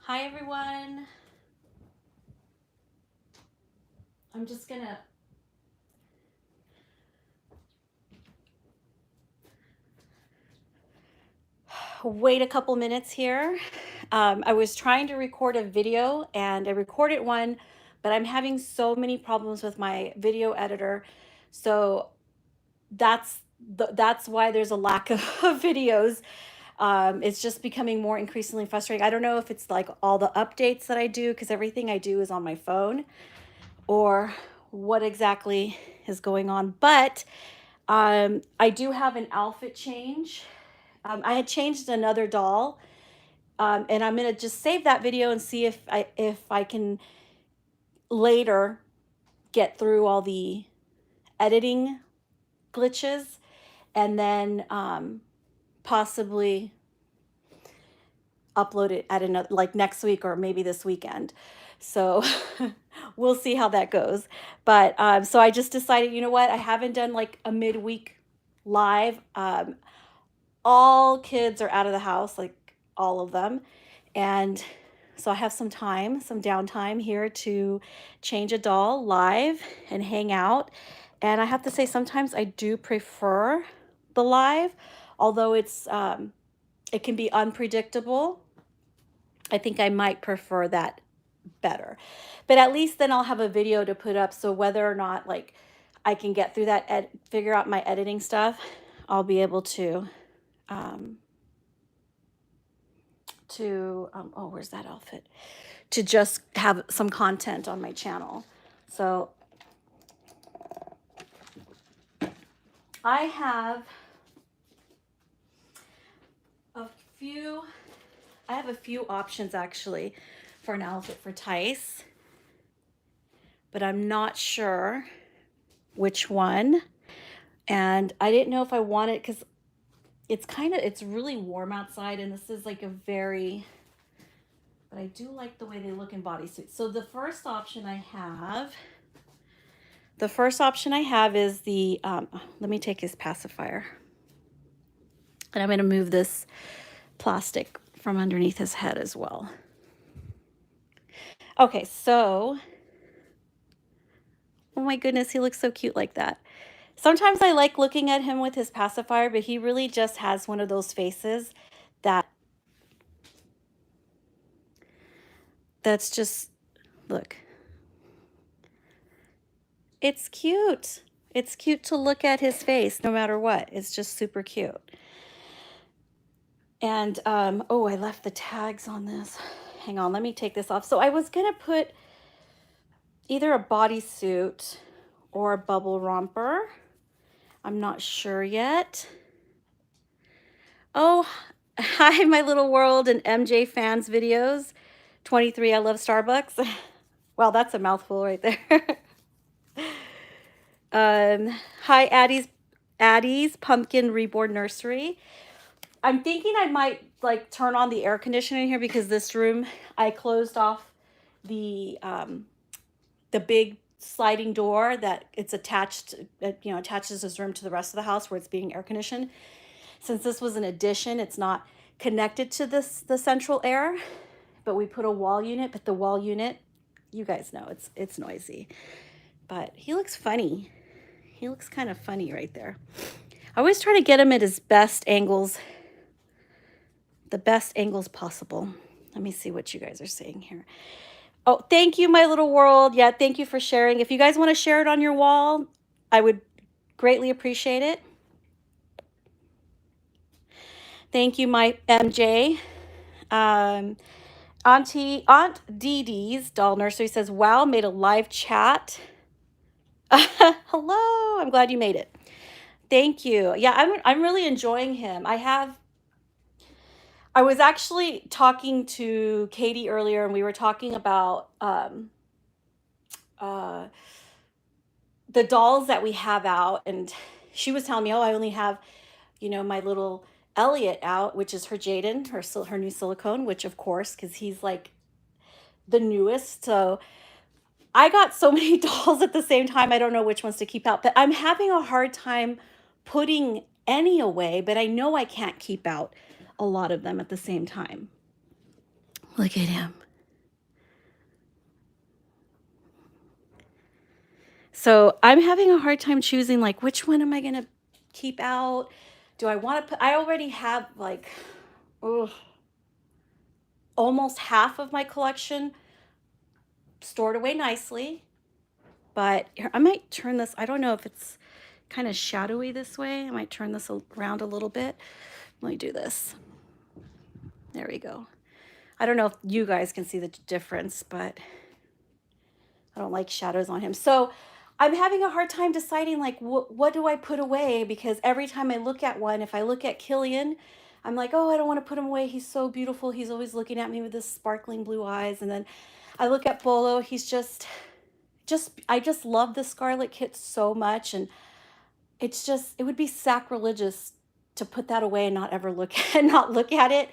Hi everyone. I'm just gonna wait a couple minutes here. I was trying to record a video and I recorded one, but I'm having so many problems with my video editor. So that's why there's a lack of videos. It's just becoming more increasingly frustrating. I don't know if it's like all the updates that I do, because everything I do is on my phone, or what exactly is going on. But I do have an outfit change. I had changed another doll, and I'm gonna just save that video and see if I can later get through all the editing glitches, and then possibly upload it at another, like next week or maybe this weekend. So we'll see how that goes. But so I just decided, you know what? I haven't done like a midweek live. All kids are out of the house, like all of them. And so I have some time, some downtime here to change a doll live and hang out. And I have to say, sometimes I do prefer the live, although it can be unpredictable. I think I might prefer that better. But at least then I'll have a video to put up, so whether or not like I can get through that, figure out my editing stuff, I'll be able to oh, where's that outfit? To just have some content on my channel. So I have a few options actually for an outfit for Thijs, but I'm not sure which one. And I didn't know if I wanted, because it's really warm outside, and this is like a very, but I do like the way they look in bodysuits. So the first option I have is the, let me take his pacifier. And I'm going to move this plastic from underneath his head as well. Okay, so, oh my goodness, he looks so cute like that. Sometimes I like looking at him with his pacifier, but he really just has one of those faces that's just, look. It's cute. It's cute to look at his face no matter what. It's just super cute. And, oh, I left the tags on this. Hang on, let me take this off. So I was going to put either a bodysuit or a bubble romper. I'm not sure yet. Oh, hi, my little world and MJ fans videos. 23, I love Starbucks. Well, that's a mouthful right there. Hi, Addie's Pumpkin Reborn Nursery. I'm thinking I might like turn on the air conditioning here, because this room, I closed off the big sliding door that it's attached, attaches this room to the rest of the house where it's being air conditioned. Since this was an addition, it's not connected to the central air, but we put a wall unit, but the wall unit, you guys know, it's noisy. But he looks funny. He looks kind of funny right there. I always try to get him at his best angles, the best angles possible. Let me see what you guys are saying here. Oh, thank you, my little world. Yeah, thank you for sharing. If you guys want to share it on your wall, I would greatly appreciate it. Thank you, my MJ. Aunt Dee Dee's Doll Nursery says, wow, made a live chat. Hello, I'm glad you made it. Thank you. Yeah, I'm really enjoying him. I was actually talking to Katie earlier, and we were talking about the dolls that we have out, and she was telling me, oh, I only have, my little Elliot out, which is her Jaden, her new Silicone, which of course, because he's like the newest. So I got so many dolls at the same time, I don't know which ones to keep out, but I'm having a hard time putting any away, but I know I can't keep out a lot of them at the same time. Look at him. So I'm having a hard time choosing, like, which one am I going to keep out? Do I want to put, I already have like, almost half of my collection stored away nicely. But here, I might turn this, I don't know if it's kind of shadowy this way. I might turn this around a little bit. Let me do this. There we go. I don't know if you guys can see the difference, but I don't like shadows on him. So I'm having a hard time deciding, like, what do I put away? Because every time I look at one, if I look at Killian, I'm like, oh, I don't want to put him away. He's so beautiful. He's always looking at me with his sparkling blue eyes. And then I look at Bolo. He's I just love the Scarlet Kit so much. And it's just, it would be sacrilegious to put that away and not ever not look at it.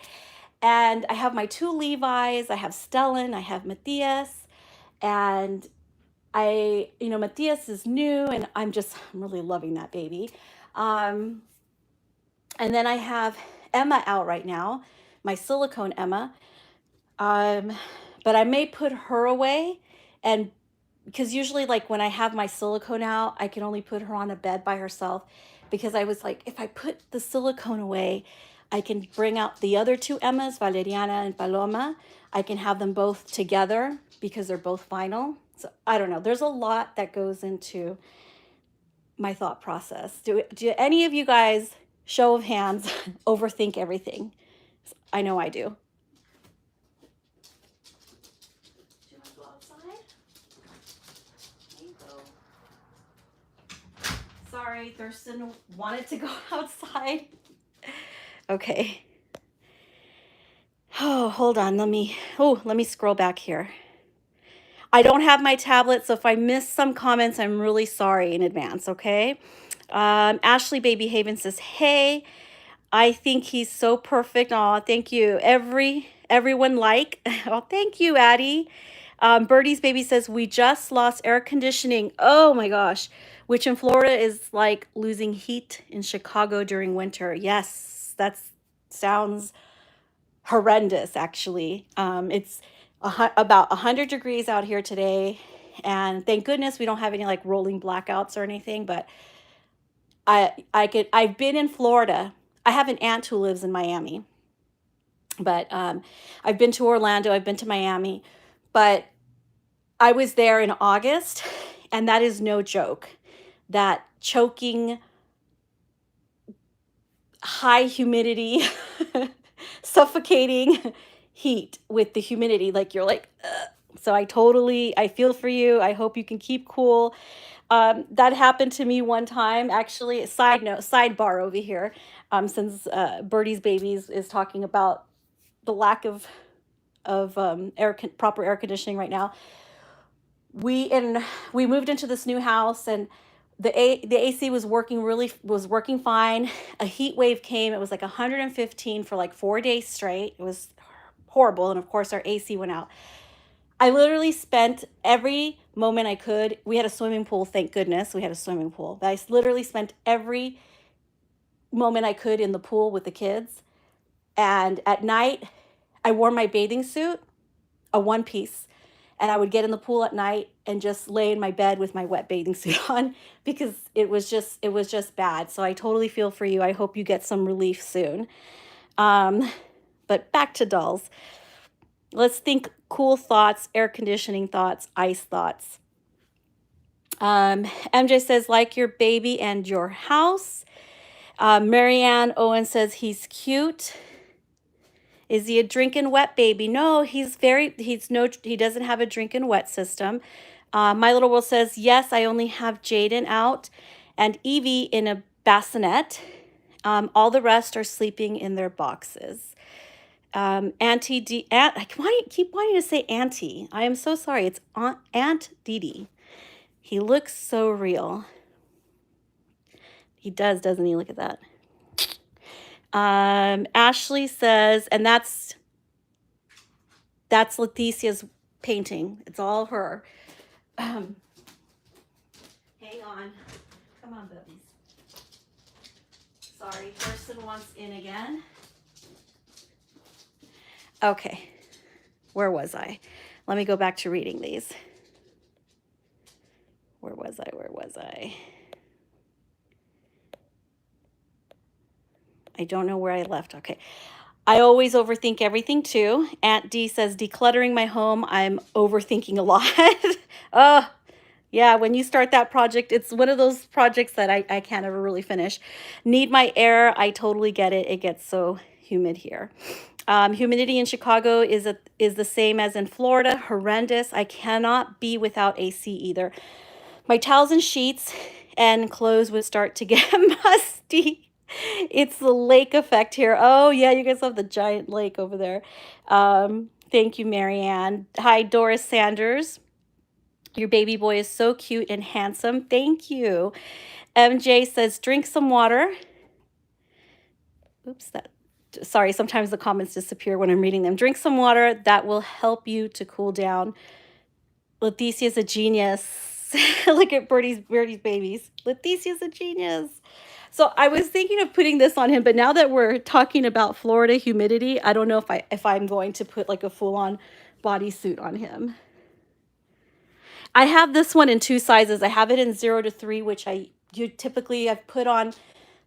And I have my 2 Levi's. I have Stellan. I have Matthias. And Matthias is new, and I'm really loving that baby. And then I have Emma out right now, my Silicone Emma. But I may put her away, and because usually, like, when I have my Silicone out, I can only put her on a bed by herself, because I was like, if I put the Silicone away, I can bring out the other 2 Emmas, Valeriana and Paloma. I can have them both together because they're both vinyl. So I don't know. There's a lot that goes into my thought process. Do any of you guys, show of hands, overthink everything? I know I do. Do you want to go outside? There you go. Sorry, Thurston wanted to go outside. Okay. Oh, hold on. Let me scroll back here. I don't have my tablet, so if I miss some comments, I'm really sorry in advance, okay? Ashley Baby Haven says, hey, I think he's so perfect. Oh, thank you. Everyone like. Oh, thank you, Addie. Birdie's Baby says, we just lost air conditioning. Oh my gosh. Which in Florida is like losing heat in Chicago during winter. Yes, that sounds horrendous, actually. It's about 100 degrees out here today, and thank goodness we don't have any like rolling blackouts or anything. But I've been in Florida. I have an aunt who lives in Miami, but I've been to Orlando, I've been to Miami, but I was there in August, and that is no joke. That choking, high humidity, suffocating heat with the humidity, like you're like, ugh. So I feel for you. I hope you can keep cool. That happened to me one time, actually. Sidebar over here, since Birdie's Babies is talking about the lack of proper air conditioning right now. We moved into this new house, and the AC was working fine. A heat wave came. It was like 115 for like 4 days straight. It was horrible, and of course our AC went out. I literally spent every moment I could. We had a swimming pool, thank goodness we had a swimming pool. But I literally spent every moment I could in the pool with the kids. And at night, I wore my bathing suit, a one piece, and I would get in the pool at night and just lay in my bed with my wet bathing suit on, because it was just bad. So I totally feel for you. I hope you get some relief soon. But back to dolls. Let's think cool thoughts, air conditioning thoughts, ice thoughts. MJ says, like your baby and your house. Marianne Owen says, he's cute. Is he a drinking wet baby? No, he doesn't have a drinking wet system. My Little World says, yes, I only have Jaden out and Evie in a bassinet. All the rest are sleeping in their boxes. Auntie D, I keep wanting to say Auntie. I am so sorry. It's Aunt Dee Dee. He looks so real. He does, doesn't he? Look at that. Ashley says, and that's Leticia's painting. It's all her. Hang on. Come on, babies. Sorry, person wants in again. Okay. Where was I? Let me go back to reading these. Where was I? Where was I? I don't know where I left. Okay. I always overthink everything too. Aunt D says, decluttering my home, I'm overthinking a lot. Oh, yeah, when you start that project, it's one of those projects that I can't ever really finish. Need my air. I totally get it. It gets so humid here. Humidity in Chicago is the same as in Florida. Horrendous. I cannot be without AC either. My towels and sheets and clothes would start to get musty. It's the lake effect here. Oh, yeah, you guys have the giant lake over there. Thank you, Marianne. Hi, Doris Sanders. Your baby boy is so cute and handsome. Thank you. MJ says, drink some water. Oops, sorry, sometimes the comments disappear when I'm reading them. Drink some water. That will help you to cool down. Leticia's a genius. Look at Birdie's babies. Leticia's a genius. So I was thinking of putting this on him, but now that we're talking about Florida humidity, I don't know if I'm going to put like a full-on bodysuit on him. I have this one in 2 sizes. I have it in 0 to 3, which I've put on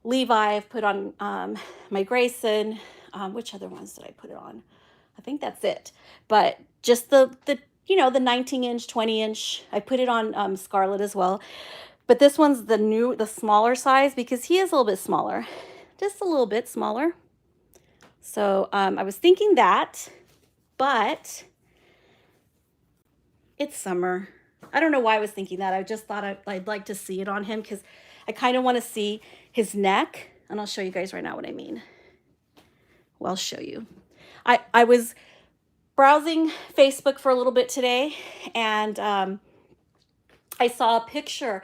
Levi, I've put on my Grayson. Which other ones did I put it on? I think that's it. But just the 19-inch, 20-inch. I put it on Scarlett as well. But this one's the smaller size because he is a little bit smaller. Just a little bit smaller. So I was thinking that, but it's summer. I don't know why I was thinking that. I just thought I'd like to see it on him because I kind of want to see his neck. And I'll show you guys right now what I mean. Well, I'll show you. I was browsing Facebook for a little bit today, and I saw a picture.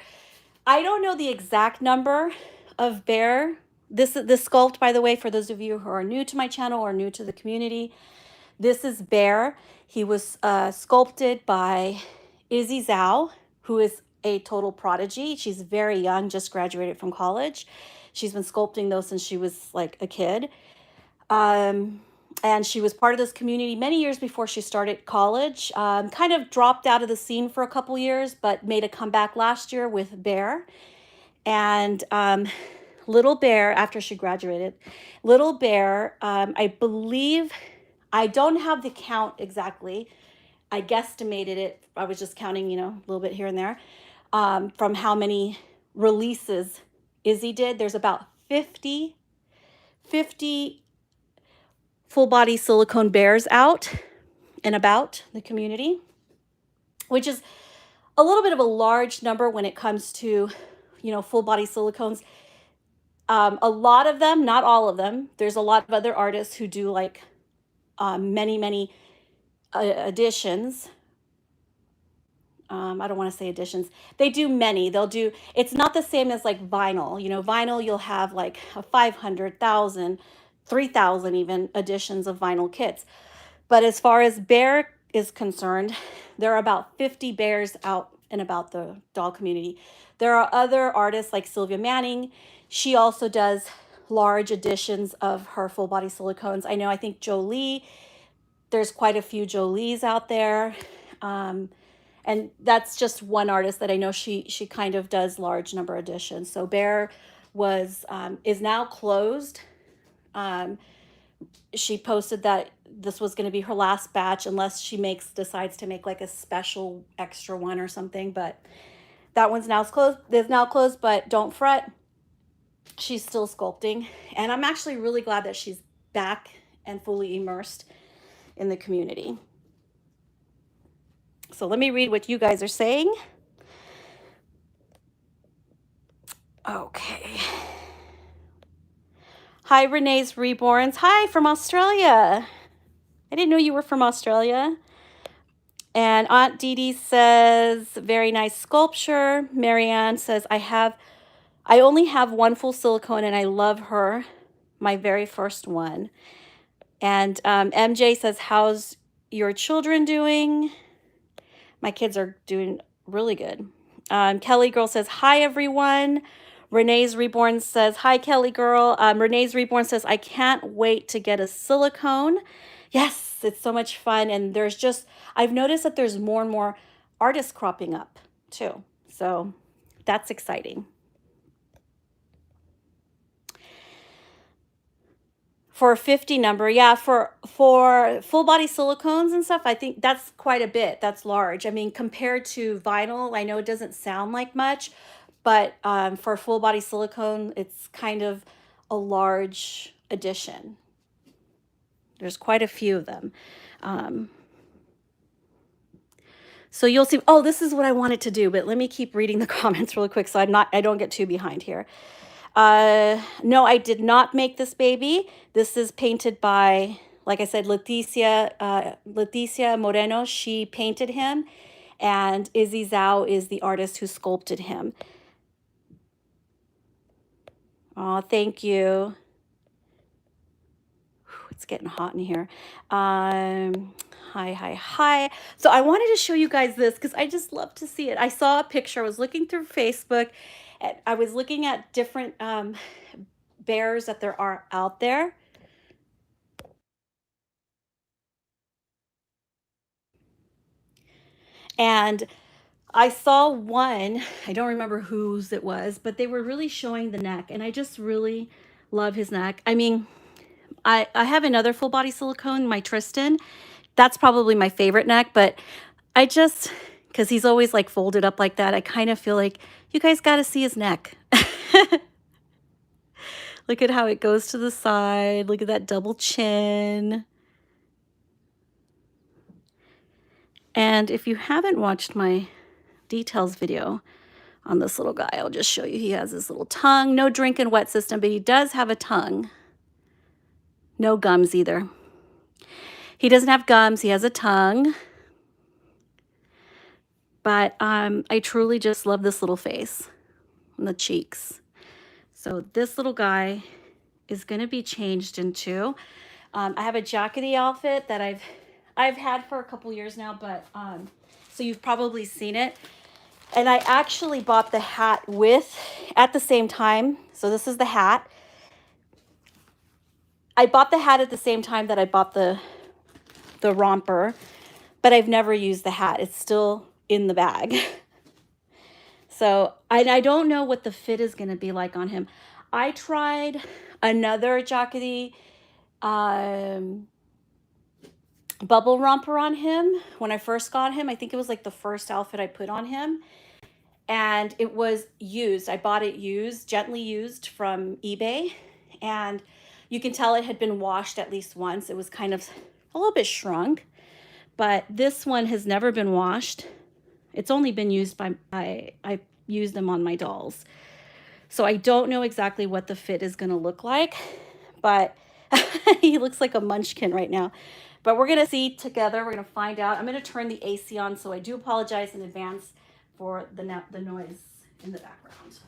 I don't know the exact number of bear. This sculpt, by the way, for those of you who are new to my channel or new to the community, this is Bear. He was sculpted by Izzy Zhao, who is a total prodigy. She's very young, just graduated from college. She's been sculpting though since she was like a kid. And she was part of this community many years before she started college. Kind of dropped out of the scene for a couple years, but made a comeback last year with Bear. And Little Bear, after she graduated, Little Bear, I believe, I don't have the count exactly. I guesstimated it. I was just counting, a little bit here and there, from how many releases Izzy did. There's about 50 full body silicone bears out and about the community, which is a little bit of a large number when it comes to, full body silicones. A lot of them, not all of them. There's a lot of other artists who do like many editions. I don't want to say editions. They do many. It's not the same as like vinyl. Vinyl, you'll have like a 500,000, 3,000 even editions of vinyl kits. But as far as bear is concerned, there are about 50 bears out and about the doll community. There are other artists like Sylvia Manning. She also does large editions of her full body silicones. I think Jolie, there's quite a few Jolies out there. And that's just one artist that I know she kind of does large number editions. So Bear is now closed. She posted that this was going to be her last batch unless she decides to make like a special extra one or something. But that one's now closed. It's now closed, but don't fret. She's still sculpting. And I'm actually really glad that she's back and fully immersed in the community. So let me read what you guys are saying. Okay. Hi, Renee's Reborns. Hi, from Australia. I didn't know you were from Australia. And Aunt Dee Dee says, very nice sculpture. Marianne says, I only have one full silicone and I love her. My very first one. And MJ says, how's your children doing? My kids are doing really good. Kelly Girl says, hi, everyone. Renee's Reborn says, hi, Kelly Girl. Renee's Reborn says, I can't wait to get a silicone. Yes, it's so much fun. And there's just, I've noticed that there's more and more artists cropping up too. So that's exciting. For a 50 number, yeah, for full body silicones and stuff, I think that's quite a bit. That's large. I mean, compared to vinyl, I know it doesn't sound like much, but for full body silicone, it's kind of a large addition. There's quite a few of them. So you'll see, oh, this is what I wanted to do, but let me keep reading the comments really quick so I don't get too behind here. No, I did not make this baby. This is painted by, like I said, Leticia Moreno. She painted him, and Izzy Zhao is the artist who sculpted him. Oh, thank you. It's getting hot in here. Hi. So I wanted to show you guys this because I just love to see it. I saw a picture. I was looking through Facebook, and I was looking at different bears that there are out there. And I saw one, I don't remember whose it was, but they were really showing the neck, and I just really love his neck. I mean, I have another full body silicone, my Tristan. That's probably my favorite neck, but I just, because he's always like folded up like that, I kind of feel like you guys got to see his neck. Look at how it goes to the side. Look at that double chin. And if you haven't watched my details video on this little guy, I'll just show you. He has this little tongue, no drink and wet system, but he does have a tongue. No gums either. He doesn't have gums, he has a tongue. But I truly just love this little face and the cheeks. So this little guy is going to be changed into, I have a jackety outfit that I've had for a couple years now, but so you've probably seen it. And I actually bought the hat at the same time. So this is the hat. I bought the hat at the same time that I bought the romper, but I've never used the hat. It's still in the bag. So I don't know what the fit is going to be like on him. I tried another jackety bubble romper on him when I first got him. I think it was like the first outfit I put on him. And it was used. I bought it used, gently used from eBay. And you can tell it had been washed at least once. It was kind of a little bit shrunk. But this one has never been washed. It's only been used by, I use them on my dolls. So I don't know exactly what the fit is going to look like. But he looks like a munchkin right now. But we're going to see together. We're going to find out. I'm going to turn the AC on. So I do apologize in advance for the noise in the background.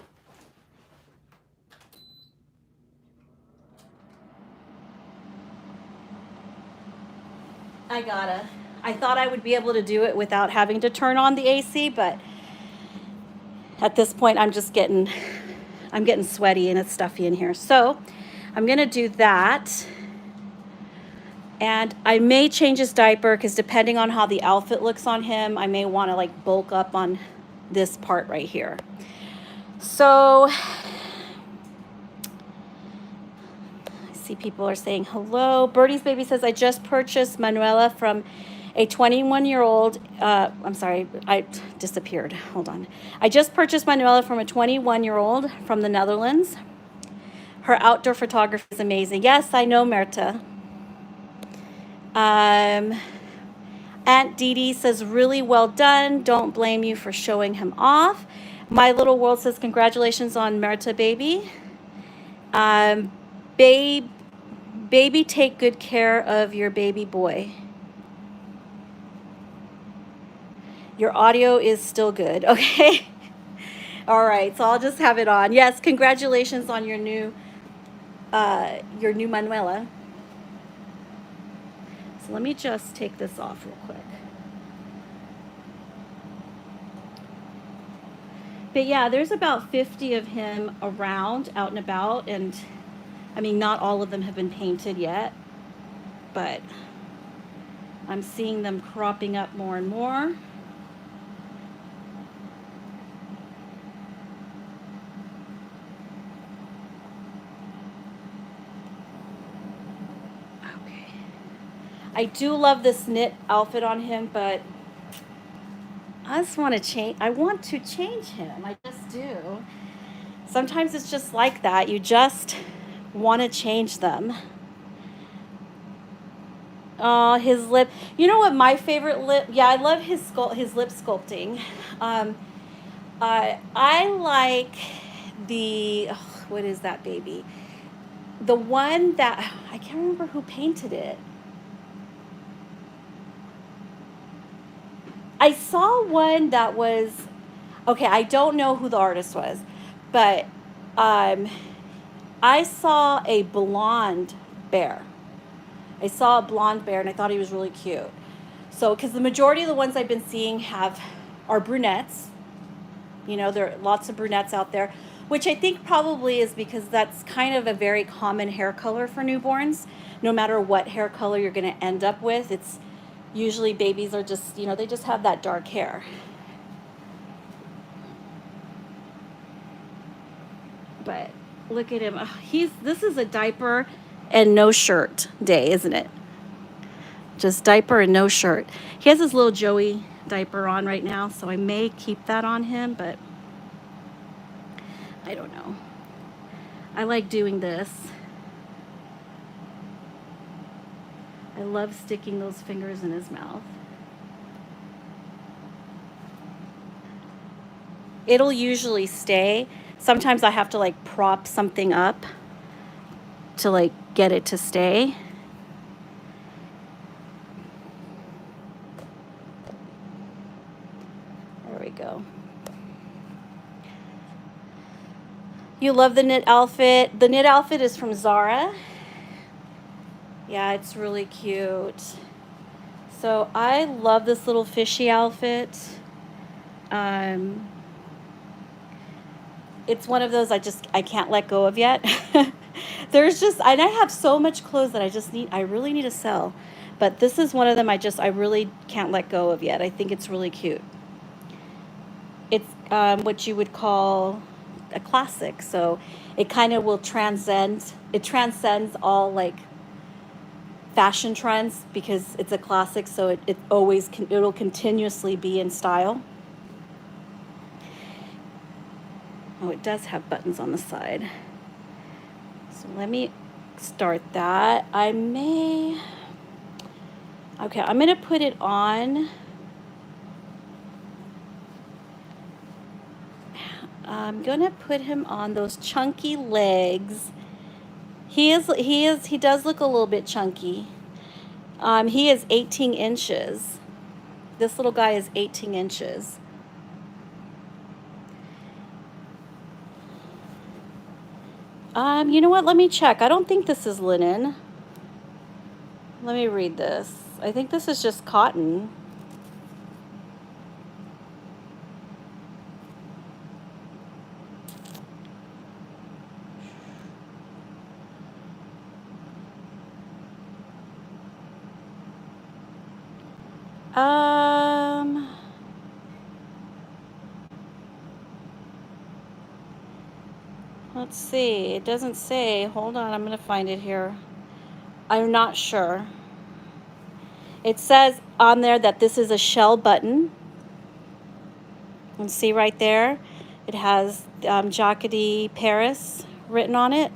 I thought I would be able to do it without having to turn on the AC, but at this point I'm getting sweaty and it's stuffy in here. So I'm gonna do that. And I may change his diaper because depending on how the outfit looks on him, I may want to like bulk up on this part right here. So I see people are saying hello. Birdie's baby says, I just purchased Manuela from a 21-year-old. I'm sorry, I disappeared. Hold on. I just purchased Manuela from a 21-year-old from the Netherlands. Her outdoor photography is amazing. Yes, I know, Merta. Aunt Dee Dee says, really well done. Don't blame you for showing him off. My Little World says, congratulations on Merta, baby. Baby, take good care of your baby boy. Your audio is still good. Okay. All right. So I'll just have it on. Yes. Congratulations on your new Manuela. So let me just take this off real quick. But yeah, there's about 50 of him around, out and about. And I mean, not all of them have been painted yet, but I'm seeing them cropping up more and more. Okay. I do love this knit outfit on him, but I just want to change. I want to change him. I just do. Sometimes it's just like that. You just want to change them. His lip. You know what my favorite lip? Yeah, I love his lip sculpting. I like the what is that baby? The one that I can't remember who painted it. I saw one that was okay. I don't know who the artist was, but I saw a blonde bear. I saw a blonde bear and I thought he was really cute. So, because the majority of the ones I've been seeing are brunettes. You know, there are lots of brunettes out there, which I think probably is because that's kind of a very common hair color for newborns. No matter what hair color you're going to end up with, it's usually babies are just, you know, they just have that dark hair. But look at him. This is a diaper and no shirt day, isn't it? Just diaper and no shirt. He has his little Joey diaper on right now, so I may keep that on him, but I don't know. I like doing this. I love sticking those fingers in his mouth. It'll usually stay. Sometimes I have to like prop something up to like get it to stay. There we go. You love the knit outfit. The knit outfit is from Zara. Yeah, it's really cute. So I love this little fishy outfit. It's one of those I can't let go of yet. And I have so much clothes that I really need to sell. But this is one of them I really can't let go of yet. I think it's really cute. It's what you would call a classic. So it kind of transcends all like fashion trends because it's a classic. So it'll continuously be in style. Oh, it does have buttons on the side. So let me start that. Okay, I'm going to put it on. I'm going to put him on those chunky legs. He does look a little bit chunky. He is 18 inches. This little guy is 18 inches. You know what? Let me check. I don't think this is linen. Let me read this. I think this is just cotton. Let's see. It doesn't say. Hold on. I'm going to find it here. I'm not sure. It says on there that this is a shell button. You can see right there. It has Jacqueline Paris written on it.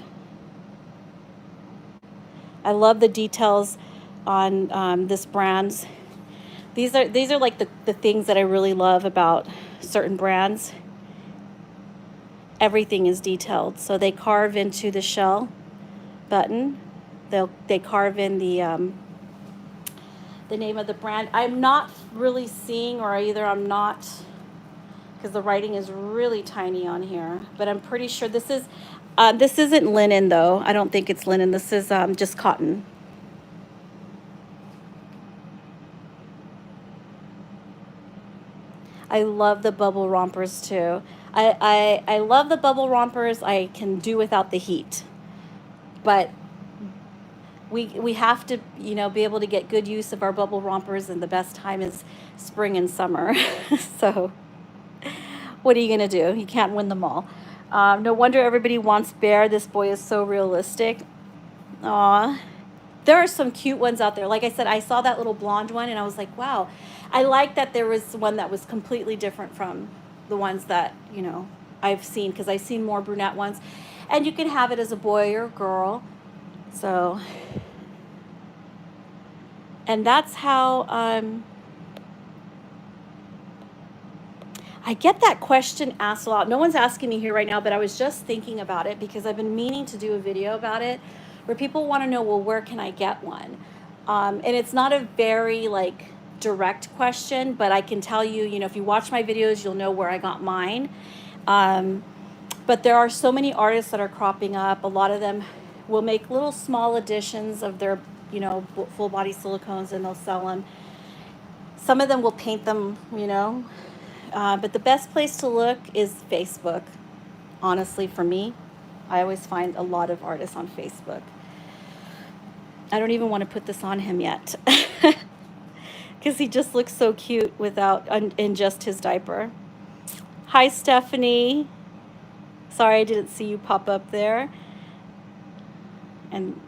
I love the details on this brand. These are like the things that I really love about certain brands. Everything is detailed. So they carve into the shell button. They carve in the name of the brand. I'm not really seeing, or either I'm not, because the writing is really tiny on here. But I'm pretty sure this isn't linen though. I don't think it's linen. This is just cotton. I love the bubble rompers too. I love the bubble rompers. I can do without the heat. But we have to, you know, be able to get good use of our bubble rompers, and the best time is spring and summer. So what are you gonna do? You can't win them all. No wonder everybody wants bear. This boy is so realistic. Aw. There are some cute ones out there. Like I said, I saw that little blonde one and I was like, wow. I like that there was one that was completely different from the ones that, you know, I've seen, because I've seen more brunette ones. And you can have it as a boy or a girl. So, and that's how I get that question asked a lot. No one's asking me here right now, but I was just thinking about it because I've been meaning to do a video about it, where people want to know, well, where can I get one? And it's not a very like direct question, but I can tell you, you know, if you watch my videos, you'll know where I got mine. But there are so many artists that are cropping up. A lot of them will make little small editions of their, you know, full body silicones, and they'll sell them. Some of them will paint them, you know. But the best place to look is Facebook. Honestly, for me, I always find a lot of artists on Facebook. I don't even want to put this on him yet, because he just looks so cute without in just his diaper. Hi, Stephanie. Sorry I didn't see you pop up there. And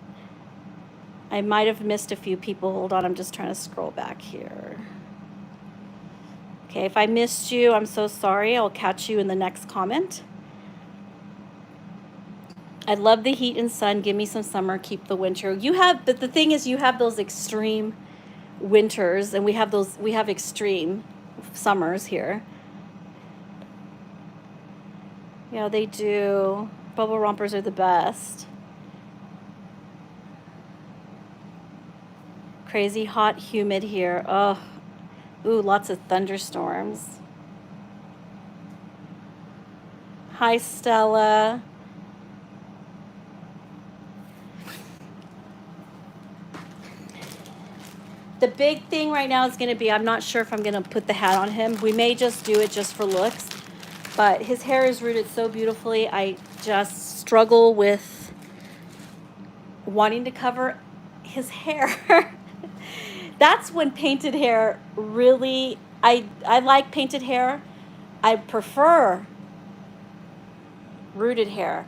I might have missed a few people. Hold on, I'm just trying to scroll back here. Okay, if I missed you, I'm so sorry. I'll catch you in the next comment. I love the heat and sun. Give me some summer, keep the winter. You have, but the thing is, you have those extreme winters, and we have extreme summers here. Yeah, they do. Bubble rompers are the best. Crazy hot, humid here. Oh, ooh, lots of thunderstorms. Hi, Stella. The big thing right now is going to be, I'm not sure if I'm going to put the hat on him. We may just do it just for looks, but his hair is rooted so beautifully. I just struggle with wanting to cover his hair. That's when painted hair really, I like painted hair. I prefer rooted hair,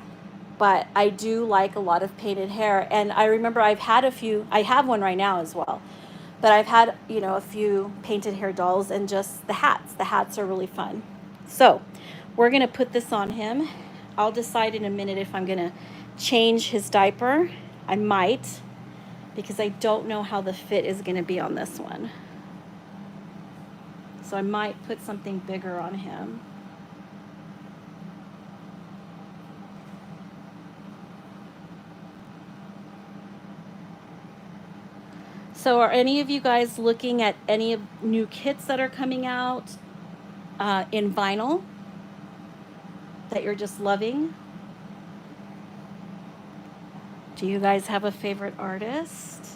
but I do like a lot of painted hair. And I remember I've had a few, I have one right now as well, but I've had, you know, a few painted hair dolls, and just the hats are really fun. So we're gonna put this on him. I'll decide in a minute if I'm gonna change his diaper. I might, because I don't know how the fit is gonna be on this one. So I might put something bigger on him. So are any of you guys looking at any of new kits that are coming out in vinyl that you're just loving? Do you guys have a favorite artist?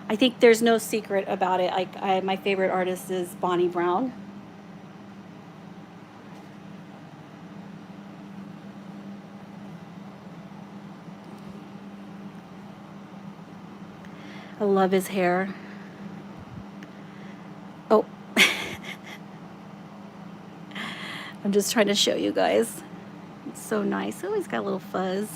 I think there's no secret about it. My favorite artist is Bonnie Brown. I love his hair. Oh, I'm just trying to show you guys. It's so nice. Oh, he's got a little fuzz.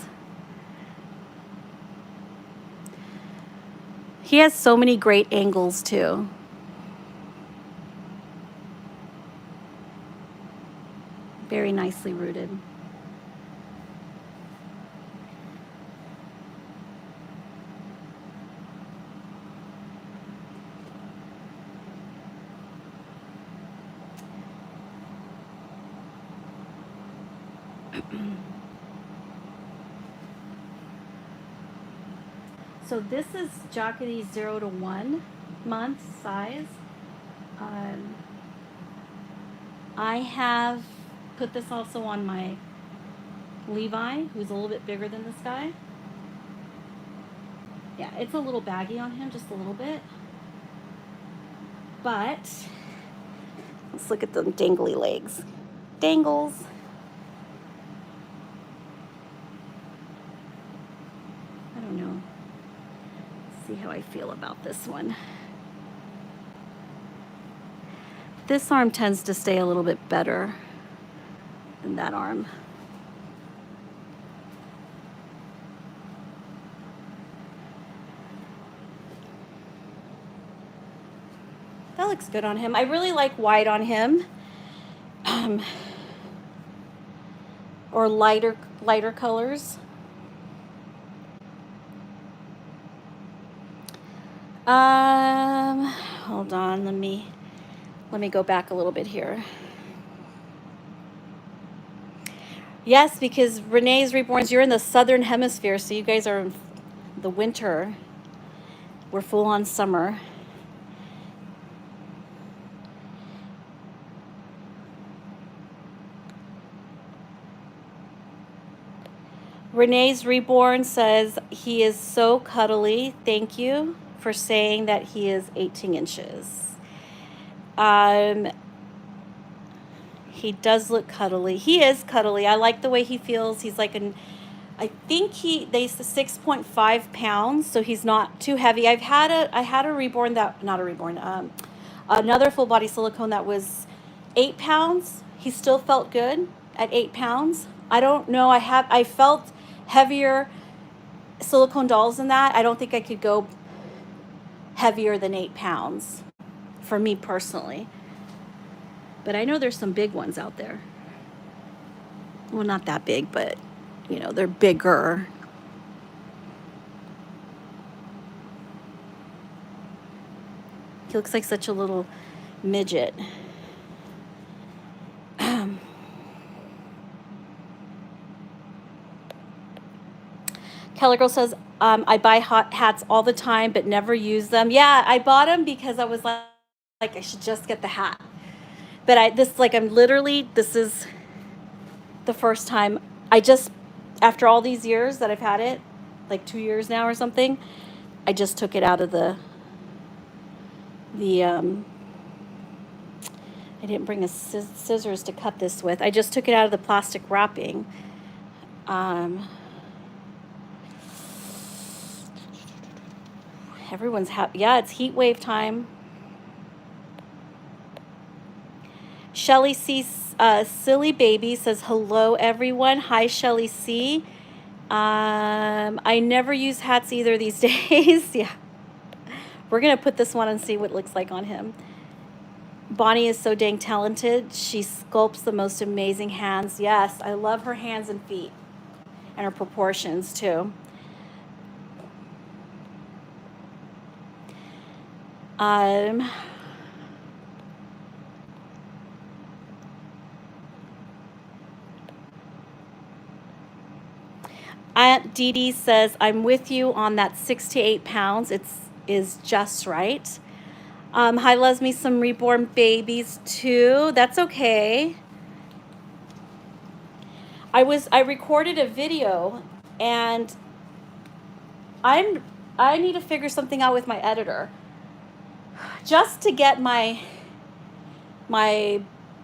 He has so many great angles too. Very nicely rooted. So this is Jockety 0 to 1 month size. I have put this also on my Levi, who's a little bit bigger than this guy. Yeah, it's a little baggy on him, just a little bit. But let's look at the dangly legs. Dangles. see how I feel about this one. This arm tends to stay a little bit better than that arm. That looks good on him. I really like white on him. Or lighter colors. Hold on, let me go back a little bit here. Yes, because Renee's Reborns, you're in the southern hemisphere, so you guys are in the winter. We're full on summer. Renee's Reborn says, he is so cuddly. Thank you for saying that he is 18 inches. He does look cuddly. He is cuddly. I like the way he feels. He's like I think they say 6.5 pounds, so he's not too heavy. I had a Reborn another full body silicone that was 8 pounds. He still felt good at 8 pounds. I don't know. I felt heavier silicone dolls than that. I don't think I could go heavier than 8 pounds for me personally. But I know there's some big ones out there. Well, not that big, but you know, they're bigger. He looks like such a little midget. Kelly Girl says, I buy hot hats all the time, but never use them. Yeah, I bought them because I was like I should just get the hat. But this is the first time after all these years that I've had it, like 2 years now or something, I just took it out of I didn't bring a scissors to cut this with. I just took it out of the plastic wrapping. Everyone's happy. Yeah, it's heat wave time. Shelly C. Silly Baby says, hello, everyone. Hi, Shelly C. I never use hats either these days. Yeah. We're going to put this one and see what it looks like on him. Bonnie is so dang talented. She sculpts the most amazing hands. Yes, I love her hands and feet and her proportions, too. Aunt Dee Dee says, I'm with you on that 6 to 8 pounds. Is just right. Hi, Lesme, some Reborn babies too. That's okay. I recorded a video and I need to figure something out with my editor. Just to get my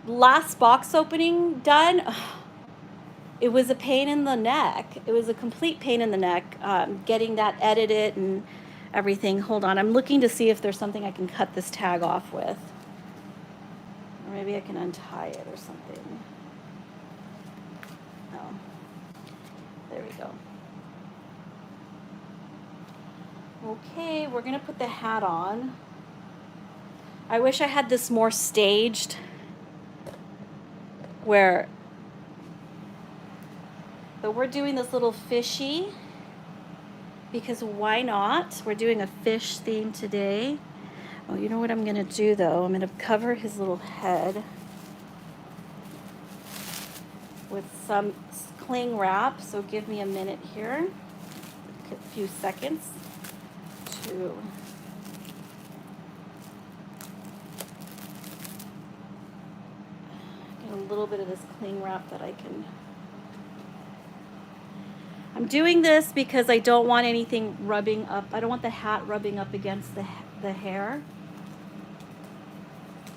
last box opening done, it was a pain in the neck. It was a complete pain in the neck, getting that edited and everything. Hold on, I'm looking to see if there's something I can cut this tag off with. Or maybe I can untie it or something. Oh, there we go. Okay, we're gonna put the hat on. I wish I had this more staged, but we're doing this little fishy because why not? We're doing a fish theme today. Oh, you know what I'm gonna do though? I'm gonna cover his little head with some cling wrap. So give me a minute here, a few seconds to get a little bit of this cling wrap that I can. I'm doing this because I don't want anything rubbing up. I don't want the hat rubbing up against the hair.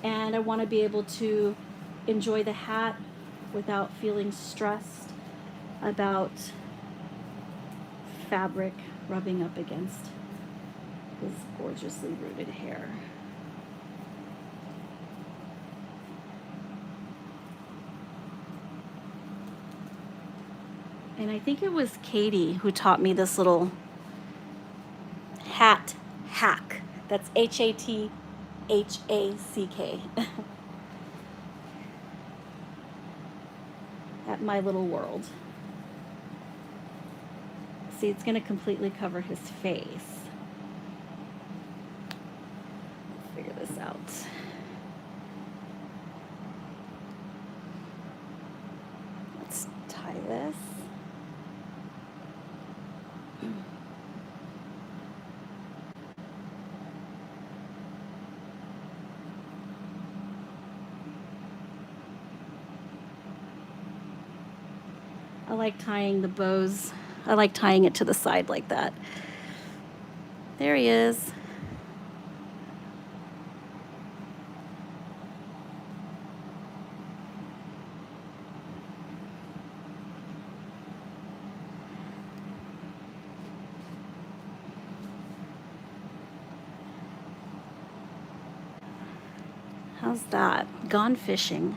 And I want to be able to enjoy the hat without feeling stressed about fabric rubbing up against His gorgeously rooted hair. And I think it was Katie who taught me this little hat hack. That's HATHACK. At My Little World. See, it's going to completely cover his face. Let's figure this out. Let's tie this. I like tying the bows. I like tying it to the side like that. There he is. How's that? Gone fishing.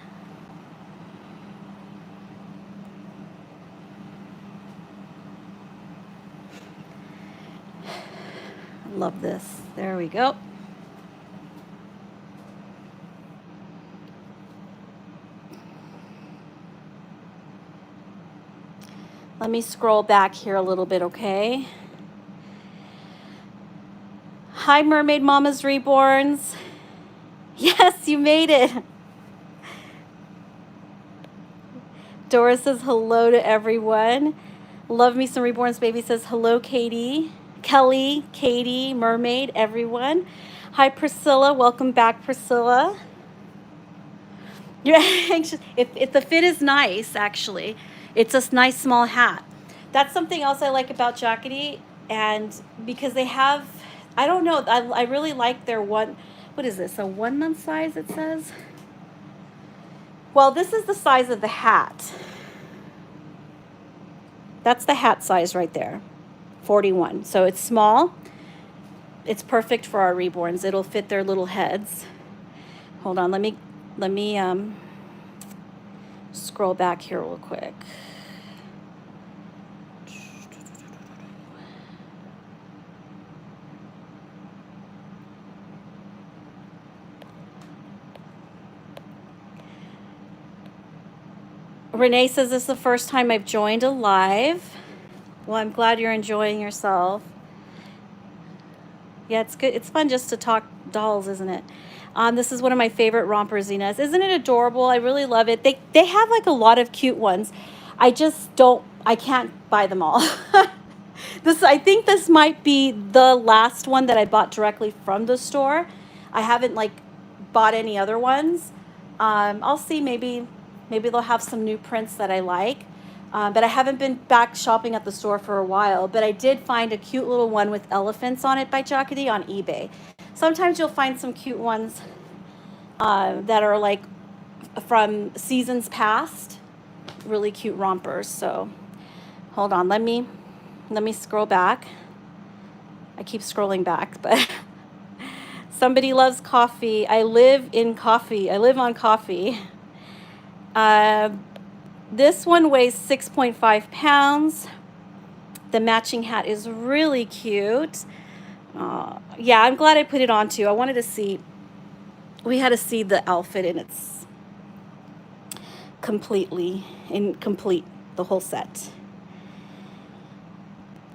Love this. There we go. Let me scroll back here a little bit, okay? Hi, Mermaid Mama's Reborns. Yes, you made it. Dora says hello to everyone. Love me some Reborns. Baby says hello, Katie. Kelly, Katie, Mermaid, everyone. Hi, Priscilla. Welcome back, Priscilla. You're anxious. If the fit is nice, actually, it's a nice small hat. That's something else I like about Jackety, and because they have, I don't know, I really like their what is this, a 1 month size it says? Well, this is the size of the hat. That's the hat size right there, 41. So it's small. It's perfect for our Reborns. It'll fit their little heads. Hold on, let me scroll back here real quick. Renee says this is the first time I've joined a live. Well, I'm glad you're enjoying yourself. Yeah, it's good. It's fun just to talk dolls, isn't it? This is one of my favorite Romper Zinnas. Isn't it adorable? I really love it. They have like a lot of cute ones. I can't buy them all. I think this might be the last one that I bought directly from the store. I haven't like bought any other ones. I'll see, maybe they'll have some new prints that I like. But I haven't been back shopping at the store for a while. But I did find a cute little one with elephants on it by Jackety on eBay. Sometimes you'll find some cute ones that are like from seasons past. Really cute rompers. So hold on, let me scroll back. I keep scrolling back, but somebody loves coffee. I live on coffee. This one weighs 6.5 pounds. The matching hat is really cute. Yeah, I'm glad I put it on too. I wanted to see, we had to see the outfit in its complete, the whole set.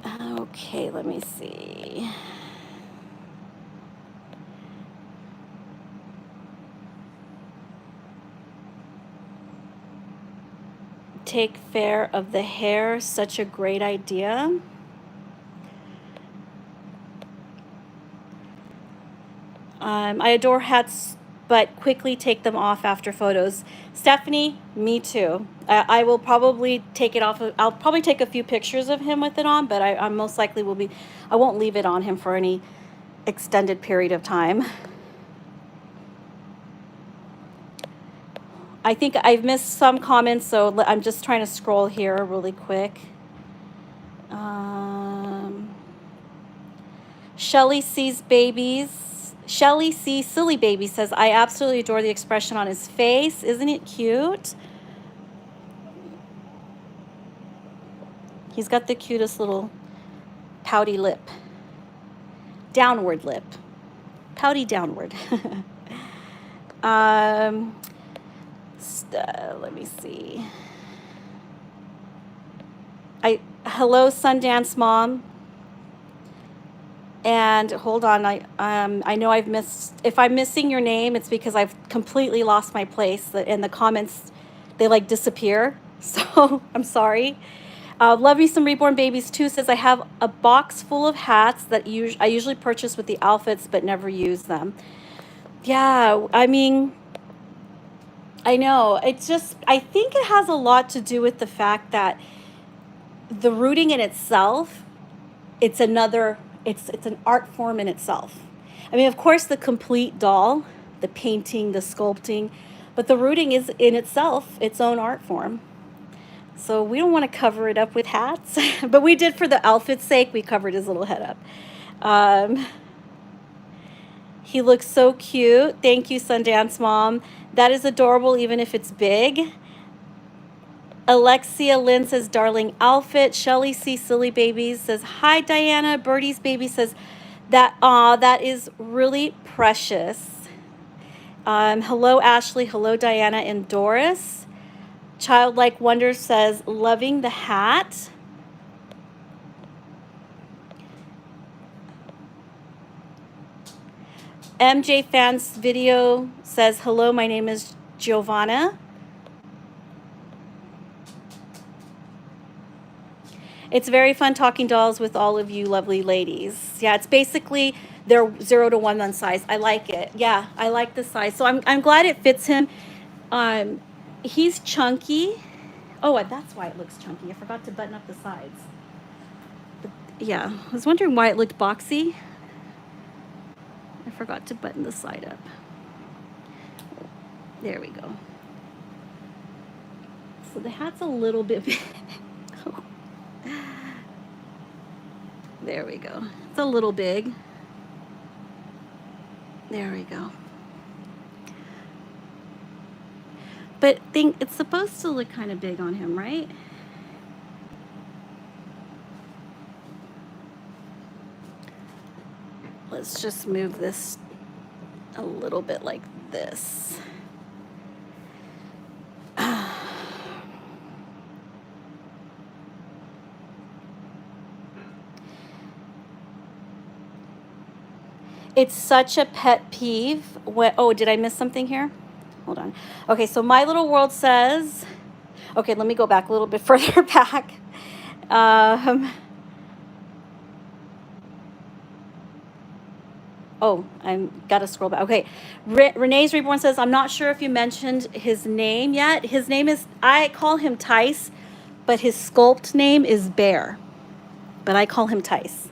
Okay, let me see. Take care of the hair, such a great idea. I adore hats, but quickly take them off after photos. Stephanie, me too. I will probably take it off. I'll probably take a few pictures of him with it on, but I most likely I won't leave it on him for any extended period of time. I think I've missed some comments, so I'm just trying to scroll here really quick. Shelly sees babies. Shelly C. Silly Baby says, I absolutely adore the expression on his face. Isn't it cute? He's got the cutest little pouty lip. Downward lip. Pouty downward. Let me see. Hello, Sundance Mom. And hold on, I know I've missed, if I'm missing your name, it's because I've completely lost my place. In the comments, they like disappear. So I'm sorry. Love me some Reborn Babies too says, I have a box full of hats that I usually purchase with the outfits, but never use them. Yeah, I mean, I know. It's just, I think it has a lot to do with the fact that the rooting in itself, it's an art form in itself. I mean, of course, the complete doll, the painting, the sculpting, but the rooting is in itself its own art form. So we don't want to cover it up with hats, but we did for the outfit's sake. We covered his little head up. He looks so cute. Thank you, Sundance Mom. That is adorable, even if it's big. Alexia Lynn says, darling outfit. Shelly C. Silly Babies says, hi, Diana. Birdie's Baby says, that is really precious. Hello, Ashley. Hello, Diana and Doris. Childlike Wonder says, loving the hat. MJ Fans Video says, hello, my name is Giovanna. It's very fun talking dolls with all of you lovely ladies. Yeah, it's basically their 0 to 1 month size. I like it. Yeah, I like the size. So I'm glad it fits him. He's chunky. Oh, and that's why it looks chunky. I forgot to button up the sides. But yeah, I was wondering why it looked boxy. I forgot to button the side up. There we go. So the hat's a little bit big. There we go. It's a little big. There we go. But it's supposed to look kind of big on him, right? Let's just move this a little bit like this. It's such a pet peeve when, oh, did I miss something here? Hold on. Okay, so My Little World says, okay, let me go back a little bit further back. Oh, I'm got to scroll back. Okay, Renee's Reborn says, I'm not sure if you mentioned his name yet. His name is, I call him Thijs, but his sculpt name is Bear. But I call him Thijs.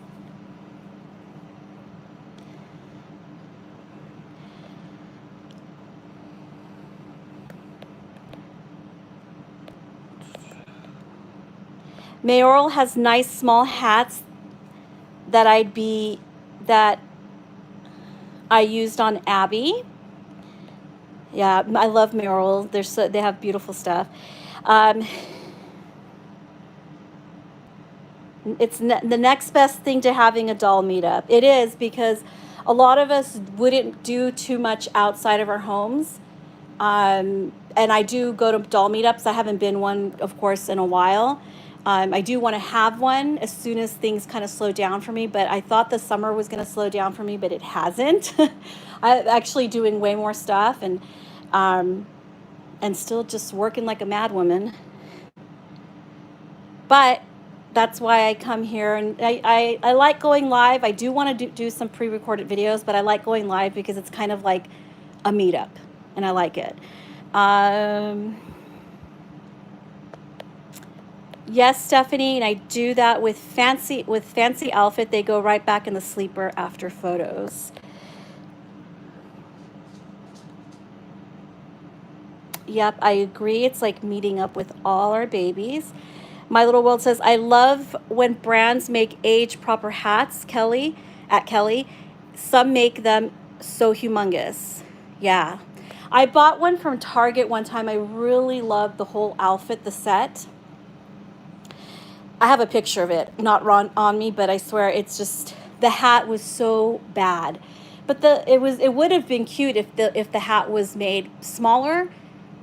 Mayoral has nice small hats that I used on Abby. Yeah, I love Mayoral. They have beautiful stuff. It's the next best thing to having a doll meetup. It is, because a lot of us wouldn't do too much outside of our homes. And I do go to doll meetups. I haven't been one, of course, in a while. I do want to have one as soon as things kind of slow down for me, but I thought the summer was going to slow down for me, but it hasn't. I'm actually doing way more stuff and still just working like a mad woman. But that's why I come here, and I like going live. I do want to do some pre-recorded videos, but I like going live because it's kind of like a meetup, and I like it. Yes, Stephanie, and I do that with fancy outfit. They go right back in the sleeper after photos. Yep, I agree. It's like meeting up with all our babies. My Little World says, I love when brands make age proper hats, Kelly. at Kelly. Some make them so humongous. Yeah. I bought one from Target one time. I really loved the whole outfit, the set. I have a picture of it, not on me, but I swear it's just, the hat was so bad. But it would have been cute if the hat was made smaller,